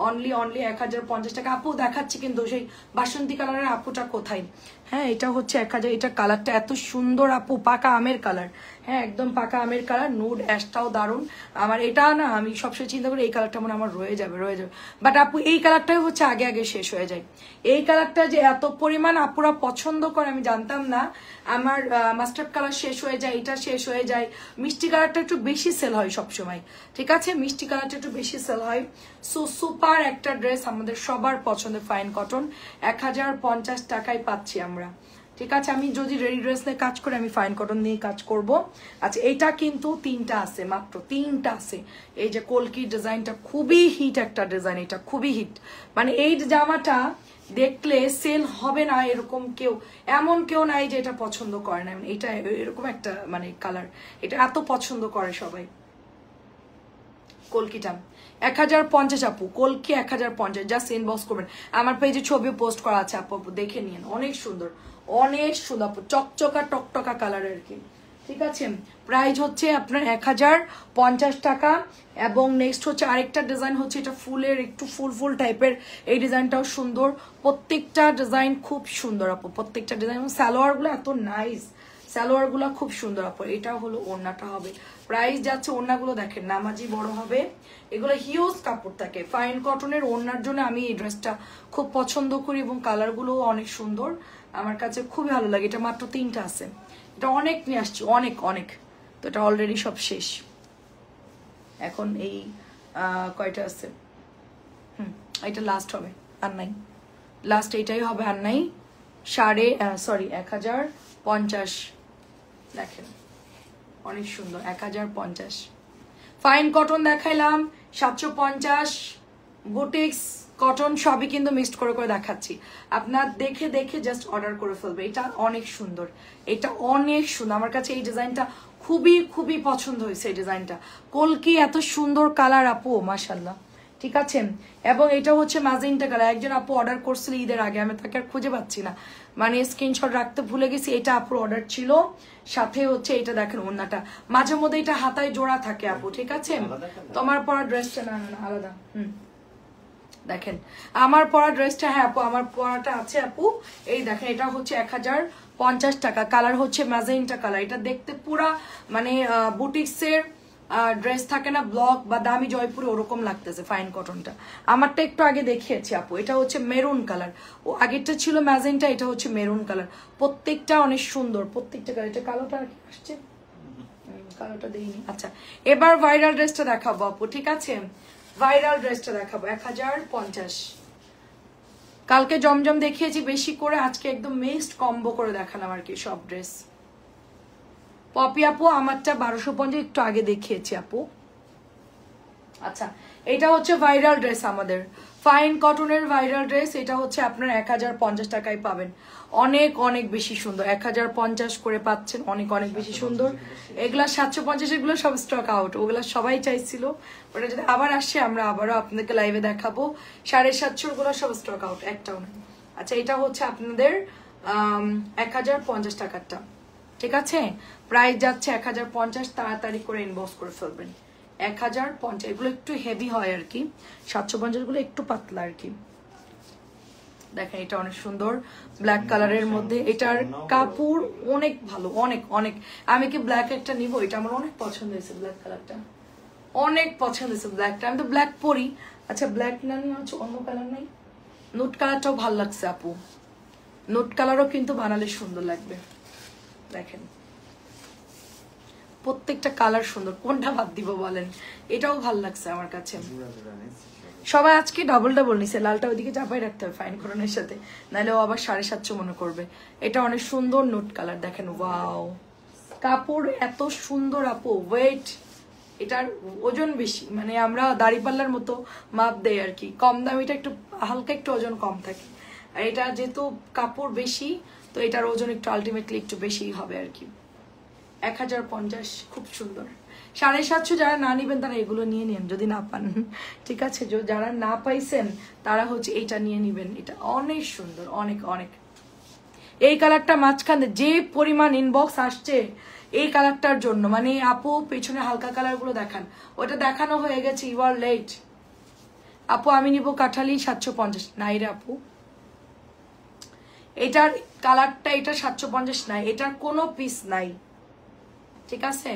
অনলি 1050 টাকা। আপু দেখাচ্ছি কিন্তু সেই বাসন্তী কালারের আপুটা কোথায়? হ্যাঁ এটা হচ্ছে 1000, এটা কালারটা এত সুন্দর আপু, পাকা আমের কালার, হ্যাঁ একদম পাকা আমের কালার, নুড অ্যাশটাও দারুণ। আমার এটা না, আমি সবসময় চিন্তা করি এই কালারটা মনে আমার রয়ে যাবে, বাট আপু এই কালারটাই হচ্ছে আগে আগে শেষ হয়ে যায়। এই কালারটা যে এত পরিমাণ আপুরা পছন্দ করে আমি জানতাম না। আমার মাস্টার্ড কালার শেষ হয়ে যায়, এটা শেষ হয়ে যায়, মিষ্টি কালারটা একটু বেশি সেল হয় সবসময়, ঠিক আছে মিষ্টি কালারটা একটু বেশি সেল হয়। সো সুপার একটা ড্রেস, আমাদের সবার পছন্দের ফাইন কটন, 1050 টাকায় পাচ্ছি আমরা, ঠিক আছে। আমি যদি রেডি ড্রেস নিয়ে কাজ করি, আমি ফাইন কটন নিয়ে কাজ করব। আচ্ছা এটা কিন্তু 3টা আছে, মাত্র 3টা আছে। এই যে কলকি ডিজাইনটা খুবই হিট একটা ডিজাইন, এটা খুবই হিট, মানে এই জামাটা দেখলে সেল হবে না এরকম কেউ, এমন কেউ নাই যে এটা পছন্দ করে না। এটা এরকম একটা মানে কালার, এটা এত পছন্দ করে সবাই। কলকিটা 1050 আপু, কলকি 1050, জাস্ট ইনবক্স করবেন। আমার পেজে ছবি পোস্ট করা আছে আপু, দেখে নিন, অনেক সুন্দর অনেক সুন্দর আপু, চকচকা টকটকা কালার আর কি, ঠিক আছে। প্রাইস হচ্ছে আপনার 1050 টাকা। এবং নেক্সট হচ্ছে আরেকটা ডিজাইন হচ্ছে, এটা ফুলের একটু ফুল ফুল টাইপের, এই ডিজাইনটাও সুন্দর, প্রত্যেকটা ডিজাইন খুব সুন্দর আপু, প্রত্যেকটা ডিজাইন। সালোয়ার গুলো এত নাইস, সালোয়ার গুলো খুব সুন্দর আপু। এটা হলো ওড়নাটা হবে, প্রাইস যাচ্ছে, ওড়নাগুলো দেখেন নামাজি বড় হবে, এগুলো হিউজ কাপড় থাকে। ফাইন কটনের ওড়নার জন্য আমি এই ড্রেসটা খুব পছন্দ করি, এবং কালারগুলোও অনেক সুন্দর, আমার কাছে খুবই ভালো লাগে। এটা মাত্র 3টা আছে, এটা অনেক নিয়ে আসছি, অনেক অনেক, তো এটা অলরেডি সব শেষ, এখন এই কয়টা আছে, এটা লাস্ট হবে, আর নাই, লাস্ট এইটাই হবে, আর নাই। 1050, দেখেন অনেক সুন্দর, 1050 ফাইন কটন দেখাইলাম, 750 বুটিক্স কটন সবই কিন্তু মিক্সড করে করে দেখাচ্ছি, আপনার দেখে দেখে জাস্ট অর্ডার করে ফেলবে। এটা অনেক সুন্দর, এটা অনেক সুন্দর, আমার কাছে এই ডিজাইনটা খুবই খুবই পছন্দ হয়েছে। এই ডিজাইনটা কলকি এত সুন্দর কালার আপু, মাশাল্লাহ, ঠিক আছে। এবং এটা হচ্ছে ম্যাজেন্টা কালার, একজন আপু অর্ডার করছিল ঈদের আগে, আমি তাকে আর খুঁজে পাচ্ছি না, মানে স্ক্রিনশট রাখতে ভুলে গেছি। এটা আপুর অর্ডার ছিল, সাথে হচ্ছে এটা দেখেন ওড়নাটা, মাঝে মধ্যে এটা হাতায় জোড়া থাকে আপু, ঠিক আছে। তোমার পরা ড্রেসটা না না আলাদা, দেখেন আমার পরা ড্রেসটা, হ্যাঁ আপু আমার পরাটা আছে আপু, এই দেখেন এটা হচ্ছে 1050 টাকা, কালার হচ্ছে ম্যাজেন্টা কালার। এটা দেখতে পুরা মানে বুটিক্সের ড্রেস থাকে না ব্লক বা দামি জয়পুরে, ওরকম লাগতেছে ফাইন কটনটা। আমারটা একটু আগে দেখিয়েছি আপু, এটা হচ্ছে মেরুন কালার, ও আগেরটা ছিল ম্যাজেন্টা, এটা হচ্ছে মেরুন কালার, প্রত্যেকটা অনেক সুন্দর, প্রত্যেকটা কালার। এটা কালোটা আর কি আসছে, কালোটা দেইনি। আচ্ছা এবার ভাইরাল ড্রেসটা দেখাবো আপু, ঠিক আছে, ভাইরাল ড্রেসটা দেখাবো 1050। কালকে জমজম দেখিয়েছি বেশি করে, আজকে একদম মিক্সড কম্বো করে দেখালাম আর কি সব ড্রেস। পপি আপু আমারটা 1250 একটু আগে দেখিয়েছি আপু। আচ্ছা এটা হচ্ছে ভাইরাল ড্রেস আমাদের, ফাইন কটনের ভাইরাল ড্রেস, এটা হচ্ছে আপনার 1050 টাকায় পাবেন, অনেক অনেক বেশি সুন্দর, 1050 করে পাচ্ছেন, অনেক অনেক বেশি সুন্দর। এগুলা 750, এগুলো সব স্টক আউট, ওগুলা সবাই চাইছিল, ওটা যদি আবার আসে আমরা আবারও আপনাদেরকে লাইভে দেখাবো। 750 গুলো সব স্টক আউট, একটাও না। আচ্ছা এটা হচ্ছে আপনাদের 1050 টাকারটা, ঠিক আছে, প্রাইস যাচ্ছে 1050, তাড়াতাড়ি করে ইনবক্স করে ফেলবেন। 1050, এগুলো একটু হেভি হয় আর কি, 750 গুলো একটু পাতলা আর কি। দেখেন এটা অনেক সুন্দর ব্ল্যাক কালারের মধ্যে, এটার কাপড় অনেক ভালো, অনেক অনেক। আমি কি ব্ল্যাক একটা নিবো, এটা আমার অনেক পছন্দ হয়েছে, ব্ল্যাক কালারটা অনেক পছন্দ হয়েছে, ব্ল্যাকটা আমি তো ব্ল্যাক পরি। আচ্ছা ব্ল্যাক না হচ্ছে অন্য কালার নেই, নোট কালারটাও ভালো লাগছে আপু, নোট কালারও কিন্তু বানালে সুন্দর লাগবে। দেখেন প্রত্যেকটা কালার সুন্দর, কোনটা বাদ দিব বলেন, এটাও ভালো লাগছে আমার কাছে। সবাই আজকে ডাবল ডাবল নিছে, লালটা ওইদিকে চাপাই রাখতে হবে ফাইন কটনের সাথে, নাহলে ও আবার 750 মনে করবে। এটা অনেক সুন্দর নোট কালার, দেখেন ওয়াও, কাপড় এত সুন্দর আপু, ওয়েট, এটার ওজন বেশি, মানে আমরা দাড়িপাল্লার মতো মাপ দেয় আর কি, কম দামিটা একটু হালকা একটু ওজন কম থাকে, আর এটা যেহেতু কাপড় বেশি তো এটার ওজন একটু আলটিমেটলি একটু বেশি হবে আর কি। 1050 খুব সুন্দর। 750 যারা না নিবেন তারা এগুলো নিয়ে নেন যদি না পান, ঠিক আছে? যারা না পাইছেন তারা হচ্ছে এইটা নিয়ে নিবেন। এটা অনেক সুন্দর, অনেক অনেক। এই কালারটা মাঝখানে যে পরিমাণ ইনবক্স আসছে এই কালারটার জন্য, মানে আপু পেছনে হালকা কালার গুলো দেখান, ওটা দেখানো হয়ে গেছে, ইউ আর লেট। আপু আমি নিব কাঠালি 750। নাই রে আপু, এটার কালারটা এটা 750 নাই, এটার কোনো পিস নাই, ঠিক আছে?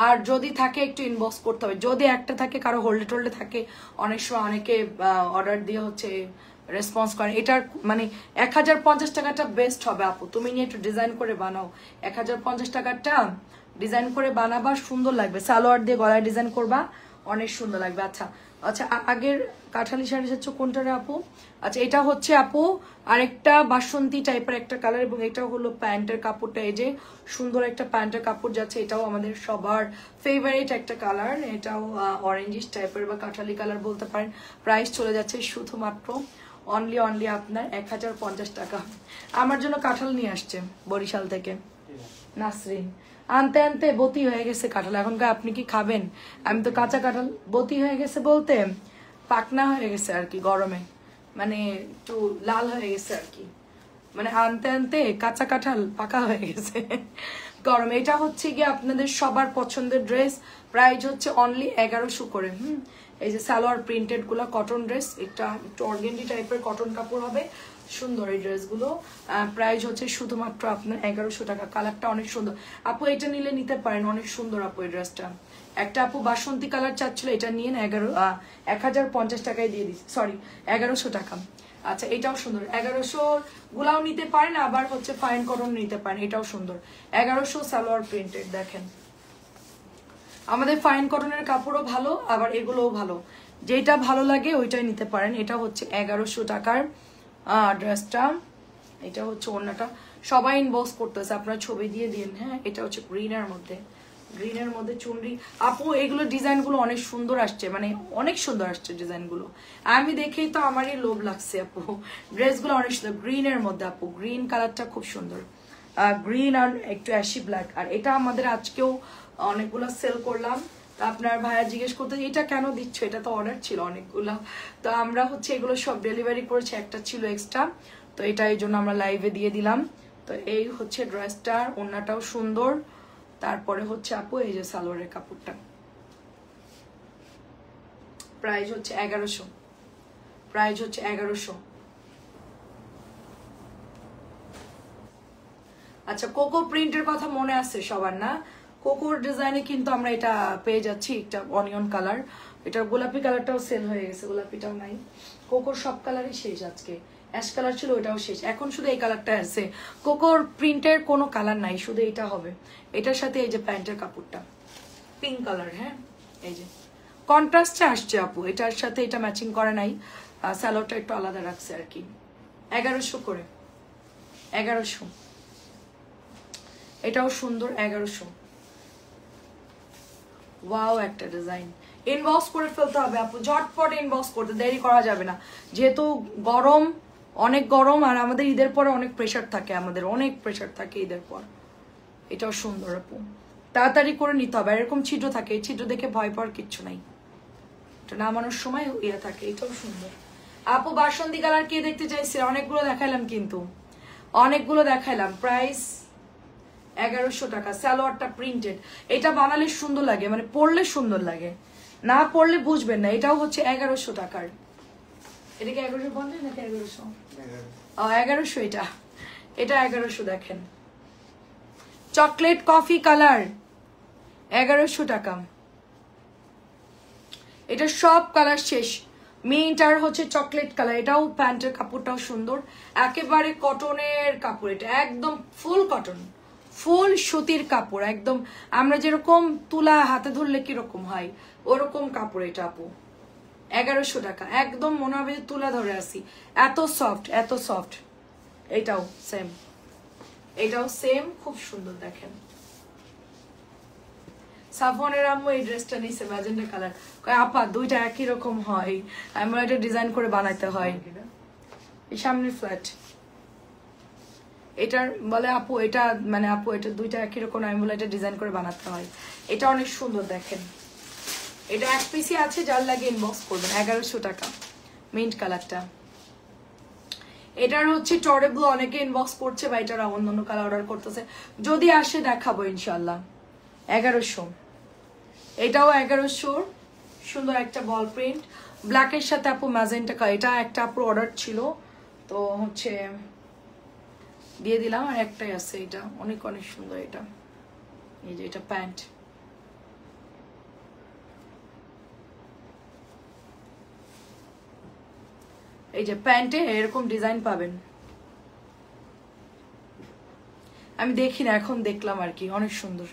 আর যদি থাকে একটু ইনবক্স করতে হবে, যদি একটা থাকে কারো হোল্ডে টোল্ডে থাকে, অনেক সময় অনেকে অর্ডার দিয়ে হচ্ছে রেসপন্স করে। এটার মানে 1050 টাকাটা বেস্ট হবে আপু, তুমি নিয়ে একটু ডিজাইন করে বানাও। 1050 টাকাটা ডিজাইন করে বানাবা, সুন্দর লাগবে। সালোয়ার দিয়ে গলায় ডিজাইন করবা, অনেক সুন্দর লাগবে। আচ্ছা আচ্ছা, আগের কাঠালি শাড়ি হচ্ছে কোনটা রে আপু? আচ্ছা এটা হচ্ছে আপু আরেকটা বাসন্তী টাইপের একটা কালার, এবং এটাও হলো প্যান্টের কাপড়টা। এই যে সুন্দর একটা প্যান্টের কাপড় যাচ্ছে, এটাও আমাদের সবার ফেভারিট একটা কালার। এটাও অরেঞ্জিশ টাইপের বা কাঠালি কালার বলতে পারেন। প্রাইস চলে যাচ্ছে শুধুমাত্র অনলি আপনার 1050 টাকা। আমার জন্য কাঁঠাল নিয়ে আসছে বরিশাল থেকে নাসরিন, আনতে আনতে বতি হয়ে গেছে কাঁঠাল। এখনকার আপনি কি খাবেন? আমি তো কাঁচা কাঁঠাল, বতি হয়ে গেছে বলতে পাকনা হয়ে গেছে আর কি, গরমে মানে একটু লাল হয়ে গেছে আর কি, মানে আনতে আনতে কাঁচা কাঁঠাল পাকা হয়ে গেছে গরমে। এটা হচ্ছে গিয়ে আপনাদের সবার পছন্দের ড্রেস, প্রাইস হচ্ছে অনলি 1100 করে। এই যে সালোয়ার প্রিন্টেড গুলো কটন ড্রেস, এটা একটু অর্গেন্ডি টাইপের কটন কাপড় হবে, সুন্দর এই ড্রেসগুলো। প্রাইস হচ্ছে শুধুমাত্র আপনার 1100 টাকা। কালারটা অনেক সুন্দর আপু, এটা নিলে নিতে পারেন, অনেক সুন্দর আপু এই ড্রেসটা। একটা আপু বাসন্তী কালার চাচ্ছিল, এটা নিয়ে 1050 টাকায় দিয়ে দিচ্ছি, সরি 1100 টাকা। আচ্ছা এটাও সুন্দর, 1100 গুলাও নিতে পারেন, আবার হচ্ছে ফাইন কটন নিতে পারেন, এটাও সুন্দর। 1100 সালোয়ার প্রিন্টেড, দেখেন আমাদের ফাইন কটনের কাপড়ও ভালো, আবার এগুলোও ভালো, যেটা ভালো লাগে ওইটাই নিতে পারেন। এটা হচ্ছে 1100 টাকার ড্রেসটা। এটা হচ্ছে ওড়নাটা, সবাই ইনবক্স করতেছে, আপনারা ছবি দিয়ে দিন। হ্যাঁ এটা হচ্ছে গ্রিনের মধ্যে চুনরি। আপু এগুলো ডিজাইনগুলো অনেক সুন্দর আসছে, মানে অনেক সুন্দর আসছে ডিজাইনগুলো, আমি দেখেই তো আমারই লোভ লাগছে আপু। ড্রেসগুলো অনেক সুন্দর, গ্রিনের মধ্যে আপু, গ্রিন কালারটা খুব সুন্দর, গ্রিন আর একটু অ্যাশি ব্ল্যাক। আর এটা আমাদের আজকেও অনেকগুলো সেল করলাম। আপনার ভাইয়া জিজ্ঞেস করতে এটা কেন দিচ্ছ, এটা তো অর্ডার ছিল অনেকগুলো, তো আমরা হচ্ছে এগুলো সব ডেলিভারি করেছি, একটা ছিল এক্সট্রা, তো এটা এই জন্য আমরা লাইভে দিয়ে দিলাম। তো এই হচ্ছে ড্রেসটার, ওড়নাটাও সুন্দর। তারপরে হচ্ছে আপু এই যে সালোয়ারের কাপড়টা, প্রাইস হচ্ছে 1100, প্রাইস হচ্ছে 1100। আচ্ছা কোকো প্রিন্টের কথা মনে আছে সবার না? কোকোর ডিজাইনে কিন্তু আমরা এটা পেয়ে যাচ্ছি, একটা অনিয়ন কালার, এটা গোলাপি কালারটাও সেল হয়ে গেছে, গোলাপিটাও নাই। কোকোর সব কালারই শেষ, আজকে অ্যাশ কালার ছিল ওটাও শেষ, এখন শুধু এই কালারটা আছে। কোকোর প্রিন্টের কোনো কালার নাই, শুধু এটা হবে। এটার সাথে এই যে প্যান্টের কাপড়টা পিঙ্ক কালার, হ্যাঁ এই যে কন্ট্রাস্টে আসছে আপু, এটার সাথে এটা ম্যাচিং করে নাই, স্যালোটা একটু আলাদা রাখছে আর কি। 1100 করে, 1100। এটাও সুন্দর, 1100। ওয়াও একটা ডিজাইন, ইনবক্স করে ফেলতে হবে আপু, ঝটপট ইনবক্স করতে, দেরি করা যাবে না, যেহেতু গরম, অনেক গরম, আর আমাদের ঈদের পরে অনেক প্রেশার থাকে, আমাদের অনেক প্রেশার থাকে ঈদের পর। এটাও সুন্দর আপু, তাড়াতাড়ি করে নিতে হবে। এরকম ছিদ্র থাকে, এই ছিদ্র দেখে ভয় পাওয়ার কিচ্ছু নাই, এটা নামানোর সময় ইয়ে থাকে। এটাও সুন্দর আপু, বাসন্তী কালার কে দেখতে চাইছে? অনেকগুলো দেখাইলাম কিন্তু, অনেকগুলো দেখাইলাম। প্রাইস 1100 টাকা, সালোয়ারটা প্রিন্টেড। এটা বানালে সুন্দর লাগে, মানে পরলে সুন্দর লাগে, না পরলে বুঝবেন না। এটাও হচ্ছে 1100 টাকার। এটা কি 1150 নাকি 1100? 1100 এটা, এটা 1100। দেখেন চকলেট কফি কালার, 1100 টাকা। এটা সব কালার শেষ, মিন্ট আর হচ্ছে চকলেট কালার। এটাও প্যান্টের কাপড়টাও সুন্দর, একেবারে কটনের কাপড়, এটা একদম ফুল কটন, ফুল সুতির কাপড়, একদম আমরা যেরকম তুলা হাতে ধরলে কিরকম হয় ওরকম কাপড়। এটা আপু 1100 টাকা, একদম মনে হবে যে তুলা ধরে আসি, এত সফট, এত সফট। এটাও সেম, এটাও সেম, খুব সুন্দর। দেখেন সাফনের আম্মু এই ড্রেসটা নিছে ম্যাজেন্ডা কালার, আপা দুইটা একই রকম হয়, আমরা এটা ডিজাইন করে বানাইতে হয়। এই সামনের ফ্ল্যাট, এটার বলে আপু এটা মানে আপু এটা দুইটা একই রকম, আমি বলে এটা ডিজাইন করে বানাতে হয়। এটা অনেক সুন্দর দেখেন, এটা এক পিসি আছে, যার লাগে ইনবক্স করবেন। 1100 টাকা মিন্ট কালারটা। এটার হচ্ছে টরেবল অনেকে ইনবক্স করছে বা এটার অন্য কালার অর্ডার করতেছে, যদি আসে দেখাবো ইনশাল্লাহ। 1100, এটাও 1100। সুন্দর একটা বল প্রিন্ট ব্ল্যাকের সাথে আপু ম্যাজেন্টা কালার। এটা একটা আপুর অর্ডার ছিল, তো হচ্ছে দিয়ে দিলাম। আর একটাই আছে, এটা অনেক অনেক সুন্দর। এটা এই যে এটা প্যান্ট, এই যে প্যান্টে এরকম ডিজাইন পাবেন। আমি দেখি না, এখন দেখলাম আর কি, অনেক সুন্দর।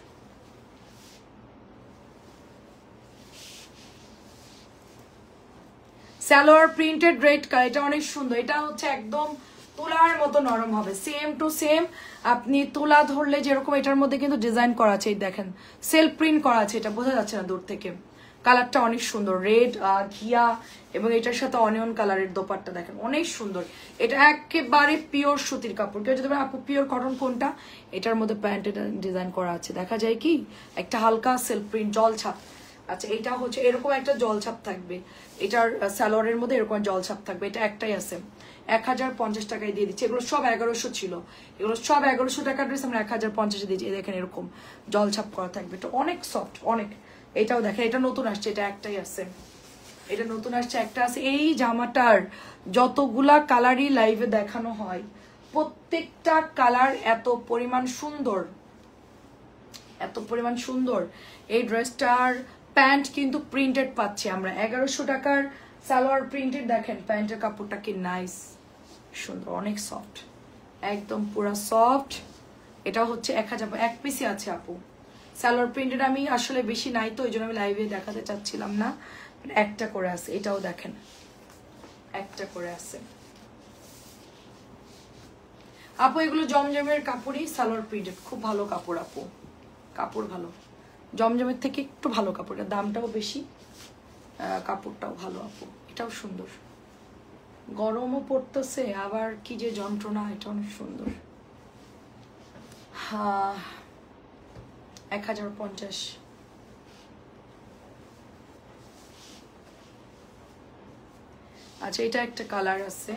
সালোয়ার প্রিন্টেড রেড কালার, এটা অনেক সুন্দর। এটা হচ্ছে একদম তুলার মতো নরম হবে, সেম টু সেম। আপনি তুলা ধরলে যেরকম, এটার মধ্যে কিন্তু ডিজাইন করা আছে, এই দেখেন সেলফ প্রিন্ট করা আছে, এটা বোঝা যাচ্ছে না দূর থেকে। কালারটা অনেক সুন্দর, রেড ঘিয়া, এবং এটার সাথে অনিয়ন কালারের দোপাট্টা দেখেন, অনেক সুন্দর। এটা একেবারে পিওর সুতির কাপড়। কেউ যদি আপু পিওর কটন কোনটা, এটার মধ্যে প্যান্টের ডিজাইন করা আছে, দেখা যায় কি একটা হালকা সেলফ প্রিন্ট জলছাপ। আচ্ছা, এটা হচ্ছে এরকম একটা জলছাপ থাকবে, এটার সালোয়ারের মধ্যে এরকম জলছাপ থাকবে। এটা একটাই আছে, 1050 টাকায় দিয়ে দিচ্ছি। এগুলো সব 1100 ছিল, এগুলো সব 1100 টাকার ড্রেস আমরা 1050 দিচ্ছি। দেখেন এরকম জলছাপ করা থাকবে, এটা অনেক সফট অনেক। এটাও দেখেন, এটা নতুন আসছে, এটা একটাই আছে, এটা নতুন আসছে, একটা আছে। এই জামাটার যতগুলা কালারই লাইভে দেখানো হয়, প্রত্যেকটা কালার এত পরিমাণ সুন্দর, এত পরিমাণ সুন্দর। এই ড্রেসটার প্যান্ট কিন্তু প্রিন্টেড পাচ্ছি আমরা 1100 টাকার। সালোয়ার প্রিন্টেড, দেখেন প্যান্টের কাপড়টা কি নাইস সুন্দর, অনেক সফট, একদম পুরো সফট। এটা হচ্ছে 1000, এক পিসি আছে আপু। সালোয়ার প্রিন্টেড আমি আসলে বেশি নাই তো, ওই জন্য আমি লাইভে দেখাতে চাচ্ছিলাম না। একটা করে আছে, এটাও দেখেন একটা করে আছে আপু। এগুলো জমজমের কাপড়ই, সালোয়ার প্রিন্টেড, খুব ভালো কাপড় আপু, কাপড় ভালো, জমজমের থেকে একটু ভালো কাপড়, দামটাও বেশি, কাপড়টাও ভালো আপু। এটাও সুন্দর, গরমও পড়তেছে, আবার কি যে যন্ত্রণা। এটা অনেক সুন্দর। হ্যাঁ, 1050। আচ্ছা, এটা একটা কালার আছে।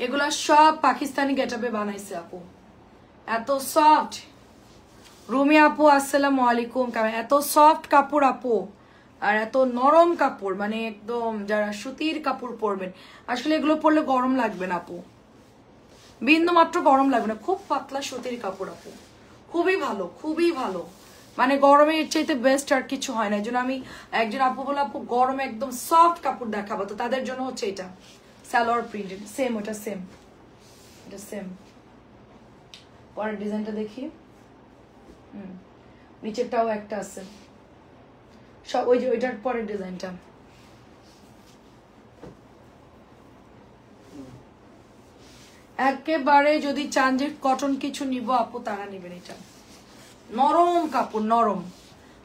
এগুলা সব পাকিস্তানি গেটআপে বানাইছে আপু, এত সফট। রুমি আপু আসসালামু আলাইকুম, এত সফট কাপড় আপু, আর এত নরম কাপড়, মানে একদম যারা সুতির কাপড় পরবেন, আসলে এগুলো পরলে গরম লাগবে না আপু, বিন্দু মাত্র গরম লাগবে না। খুব পাতলা সুতির কাপড় আপু, খুবই ভালো, খুবই ভালো, মানে গরমে এর চাইতে বেস্ট আর কিছু হয় না। এই জন্য আমি একজন আপু বলে, আপু গরমে একদম সফট কাপড় দেখাবো, তো তাদের জন্য হচ্ছে এটা সালোয়ার প্রিন্টেড, সেম ওটা সেম, এটা সেম। পরের ডিজাইনটা দেখি, নিচেরটাও একটা আছে সব, ওই যে ওইটার পরের ডিজাইনটা। একেবারে যদি চান যে কটন কিছু নিব আপু, তারা নেবেন। এটা নরম কাপড়, নরম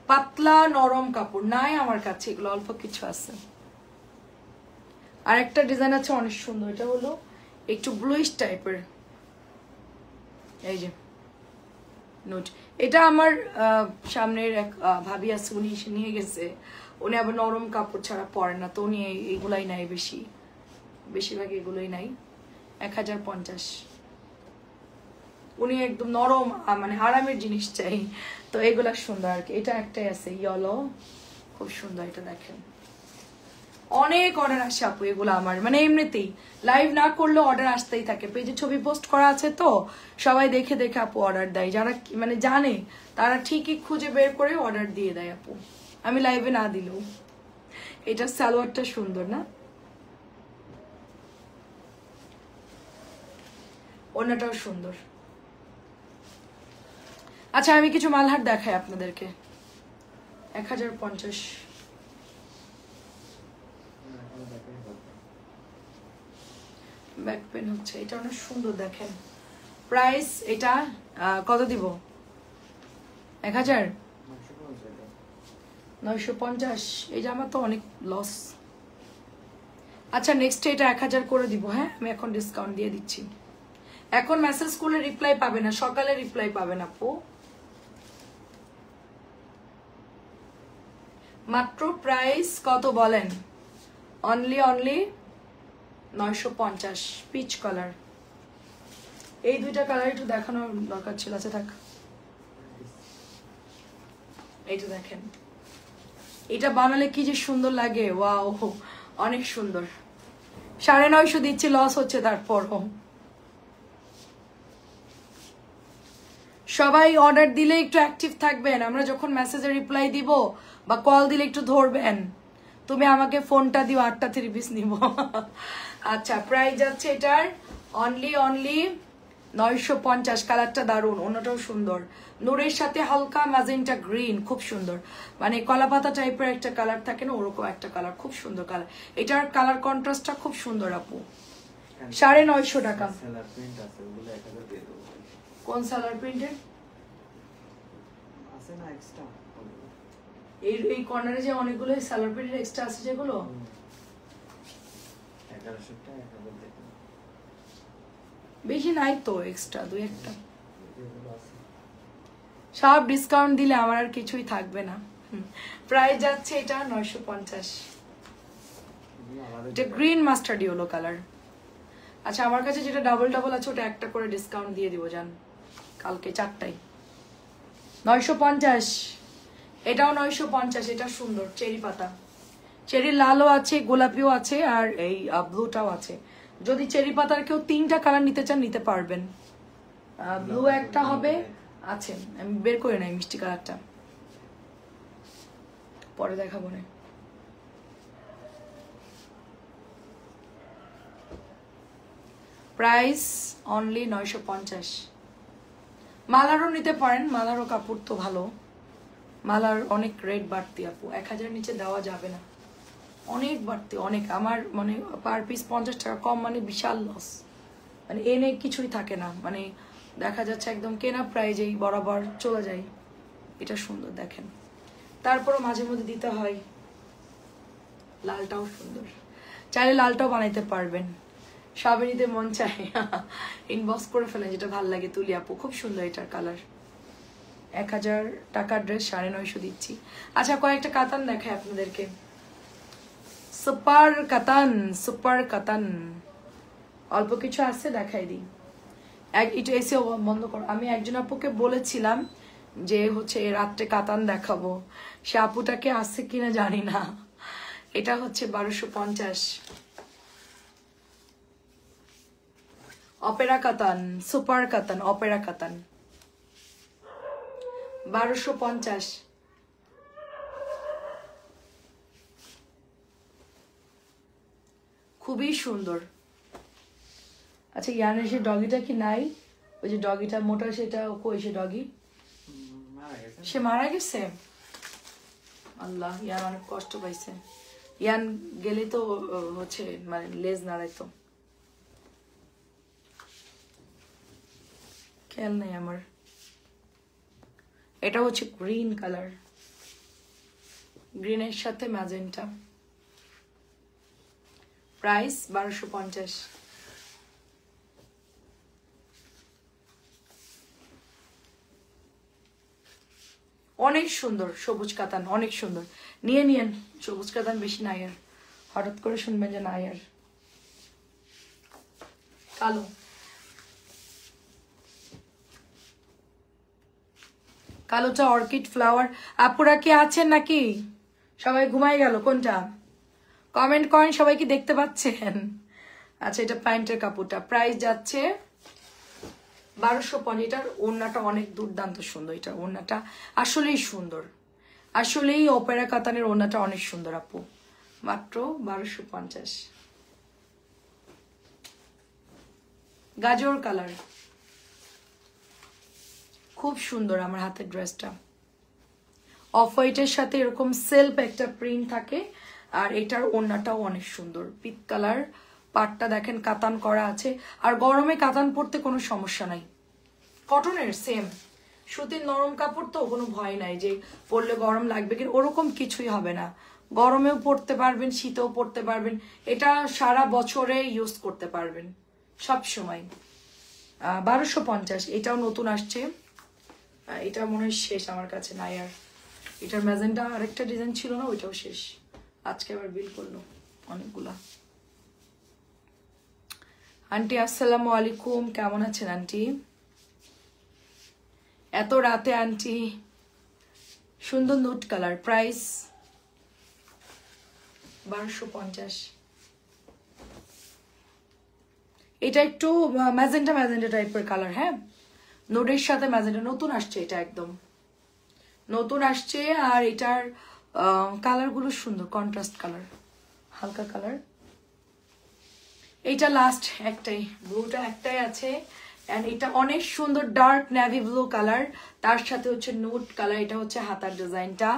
পাতলা নরম কাপড় নাই আমার কাছে, এগুলো অল্প কিছু আছে। আর একটা ডিজাইন আছে অনেক সুন্দর, এটা হলো একটু ব্লুইশ টাইপের, এই যে নোট। এটা আমার সামনের এক ভাবি আছে, উনি এসে নিয়ে গেছে। উনি আবার নরম কাপড় ছাড়া পরে না, তো উনি এইগুলাই নাই, বেশিরভাগ এগুলোই নাই। 1050। উনি একদম নরম, মানে আরামের জিনিস চাই, তো এগুলা সুন্দর আর কি। এটা একটাই আছে ইয়েলো, খুব সুন্দর। এটা দেখেন অনেক অর্ডার আসে আপু এগুলো আমার, মানে এমনিতেই লাইভ না করলেও অর্ডার আসতেই থাকে। পেজে ছবি পোস্ট করা আছে তো, সবাই দেখে দেখে আপু অর্ডার দেয়, যারা মানে জানে তারা ঠিকই খুঁজে বের করে অর্ডার দিয়ে দেয় আপু, আমি লাইভে না দিলেও। এটা সালোয়ারটা সুন্দর না, অন্যটাও সুন্দর। আচ্ছা, আমি কিছু মালহার দেখাই আপনাদেরকে। 1050। ব্যাক পেন হচ্ছে, এটা অনেক সুন্দর দেখেন। প্রাইস এটা কত দিব? 1950। এই জামা তো অনেক লস। আচ্ছা, নেক্সট এটা 1000 করে দিব। হ্যাঁ, আমি এখন ডিসকাউন্ট দিয়ে দিচ্ছি। এখন মেসেজ করলে রিপ্লাই পাবে না, সকালে রিপ্লাই পাবে না আপু। মাত্র প্রাইস কত বলেন? অনলি 950। পিচ কালার, এই দুইটা কালার একটু দেখানোর দরকার ছিল। আচ্ছা থাক, এইটা দেখেন, এটা বানালে কি যে সুন্দর লাগে, ওয়াও অনেক সুন্দর। 950 দিচ্ছি, লস হচ্ছে তারপরও। সবাই অর্ডার দিলে একটু অ্যাক্টিভ থাকবেন, আমরা যখন মেসেজে রিপ্লাই দিব বা কল দিলে একটু ধরবেন। তুমি আমাকে ফোনটা দিও, 8টা 3 পিস নিব। আচ্ছা, প্রাইস যাচ্ছে এটার অনলি 950। কালারটা দারুণ, অন্যটাও সুন্দর, নূরের সাথে হালকা ম্যাজেন্টা গ্রিন, খুব সুন্দর। মানে কলাপাতা টাইপের একটা কালার থাকে না, ওরকম একটা কালার, খুব সুন্দর কালার। এটার কালার কন্ট্রাস্টটা খুব সুন্দর আপু। 950 টাকা। কোন সালার প্রিন্টের? এই কর্নারে যে অনেকগুলো সালার প্রিন্টের এক্সট্রা আছে, যেগুলো বেশি নাই তো, এক্সট্রা 2-1টা। সব ডিসকাউন্ট দিলে আমার আর কিছুই থাকবে না। প্রাইস যাচ্ছে এটা 950। এটা গ্রিন মাস্টার্ড ইয়েলো কালার। আচ্ছা, আমার কাছে যেটা ডাবল আছে ওটা একটা করে ডিসকাউন্ট দিয়ে দিব জান, কালকে 4টায়। 950, এটাও 950। এটা সুন্দর, চেরি পাতা, চেরি লালও আছে, গোলাপিও আছে, আর এই ব্লুটাও আছে। যদি চেরি পাতার কেউ 3টা কালার নিতে চান নিতে পারবেন। ব্লু একটা হবে, আছে, আমি বের করে নাই মিষ্টি কালারটা, পরে দেখাবো না। Price only 950। মালারও নিতে পারেন, মালারও কাপড় তো ভালো। মালার অনেক রেট বাড়তি আপু, 1000 নিচে দেওয়া যাবে না, অনেক বাড়তি, অনেক। আমার মানে পার পিস 50 টাকা কম, মানে বিশাল লস। মানে এনে কিছুই থাকে না, মানে দেখা যাচ্ছে একদম কেনা প্রাইজেই বরাবর চলে যায়। এটা সুন্দর দেখেন, তারপরও মাঝে মধ্যে দিতে হয়। লালটাও সুন্দর, চাইলে লালটাও বানাইতে পারবেন। সবে নিতে মন চায়, ইনবক্স করে ফেলেন যেটা ভালো লাগে। তুলি আপু, খুব সুন্দর এটার কালার। 1000 টাকার ড্রেস 950 দিচ্ছি। আচ্ছা, কয়েকটা কাতান দেখায় আপনাদেরকে। সুপার কাতান, সুপার কাতান, অল্প কিছু আছে, দেখাই দিই। এটা এসে বন্ধ করো। আমি একজন আপুকে বলেছিলাম যে হচ্ছে রাত্রে কাতান দেখাবো, সে আপুটাকে আসছে কিনা জানি না। এটা হচ্ছে 1250। অপেরা কাতান, সুপার কাতান, অপেরা কাতান, 1250। খুবই সুন্দর। আচ্ছা, ইয়ানের সে ডগিটা কি নাই? ওই যে ডগিটা মোটা, সেটা কই? সে ডগি সে মারা গেছে। আল্লাহ, ইয়ান অনেক কষ্ট পাইছে। ইয়ান গেলে তো হচ্ছে মানে লেজ নাড়াইতো, খেয়াল নাই আমার। এটা হচ্ছে গ্রিন কালার, গ্রিনের সাথে ম্যাজেন্টা। প্রাইস 1250। অনেক সুন্দর সবুজ কাতান, অনেক সুন্দর। নিয়ে নিয়েন, সবুজ কাতান বেশি নাই আর, হঠাৎ করে শুনবেন যে নাই আর। কালো, কালোটা অর্কিড ফ্লাওয়ার। আপুরা কি আছেন নাকি? সবাই ঘুমাই গেল কোনটা? কমেন্ট করেন, সবাই কি দেখতে পাচ্ছেন? আচ্ছা, এটা প্যান্টের কাপড়টা। প্রাইস যাচ্ছে 1250। এটার ওড়নাটা অনেক দুর্দান্ত সুন্দর। এটার ওড়নাটা আসলেই সুন্দর, আসলেই অপেরা কাতানের ওড়নাটা অনেক সুন্দর আপু। মাত্র 1250। গাজর কালার, খুব সুন্দর আমার হাতের ড্রেসটা। অফ হোয়াইটের সাথে এরকম সেলফ একটা প্রিন্ট থাকে, আর এটার ওড়নাটাও অনেক সুন্দর। পিঙ্ক কালার, পাটটা দেখেন কাতান করা আছে। আর গরমে কাতান পরতে কোনো সমস্যা নাই, কটনের সেম সুতির নরম কাপড়, তো কোনো ভয় নাই যে পরলে গরম লাগবে, কিন্তু ওরকম কিছুই হবে না। গরমেও পরতে পারবেন, শীতেও পরতে পারবেন, এটা সারা বছরে ইউজ করতে পারবেন সব সময়। 1250, এটাও নতুন আসছে। এটা মনে হয় শেষ আমার কাছে নাই আর। এটার ম্যাজেন্টা আরেকটা ডিজাইন ছিল না, ওইটাও শেষ। আজকে আবার বিল করলো অনেকগুলা। আন্টি আসসালামু আলাইকুম, কেমন আছেন আন্টি? এত রাতে আন্টি, সুন্দর নোট কালার, প্রাইস 1250। এটা একটু ম্যাজেন্টা ম্যাজেন্টা টাইপের কালার, হ্যাঁ নোটের সাথে ম্যাজেন্টা, নতুন আসছে এটা, একদম নতুন আসছে। আর এটার কালারগুলো সুন্দর, কন্ট্রাস্ট কালার, হালকা কালার। এইটা লাস্ট একটাই, ব্লুটা একটাই আছে। এন্ড এটা অনেক সুন্দর ডার্ক নেভি ব্লু কালার, তার সাথে হচ্ছে নোট কালার। এটা হচ্ছে হাতার ডিজাইনটা,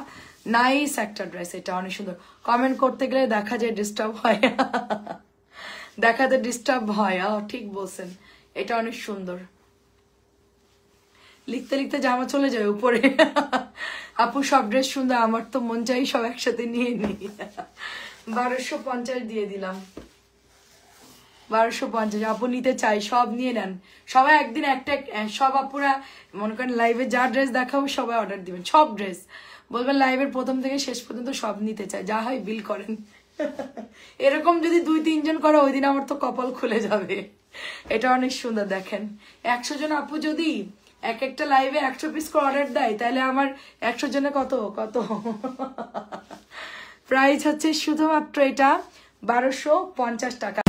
নাইস একটা ড্রেস, এটা অনেক সুন্দর। কমেন্ট করতে গেলে দেখা যায় ডিস্টার্ব হয়, দেখাতে ডিস্টার্ব হয়। ঠিক বলছেন, এটা অনেক সুন্দর। লিখতে লিখতে জামা চলে যায় উপরে। আপু সব ড্রেস সুন্দর, আমার তো মন চাই সব একসাথে নিয়ে নিই। 1250 দিয়ে দিলাম, 1250। আপু নিতে চাই, সব নিয়ে নেন সবাই একদিন একটা। সব আপুরা মনে করেন লাইভে যা ড্রেস দেখাবো সবাই অর্ডার দিবেন, সব ড্রেস বলবেন লাইভের প্রথম থেকে শেষ পর্যন্ত সব নিতে চাই, যা হয় বিল করেন। এরকম যদি 2-3 জন করে ওই দিন আমার তো কপাল খুলে যাবে। এটা অনেক সুন্দর, দেখেন 100 জন আপু যদি এক একটা লাইভে 100 পিস করে অর্ডার দেয়, তাহলে আমার 100 জনে কত কত। প্রাইস হচ্ছে শুধুমাত্র এটা 1250 টাকা।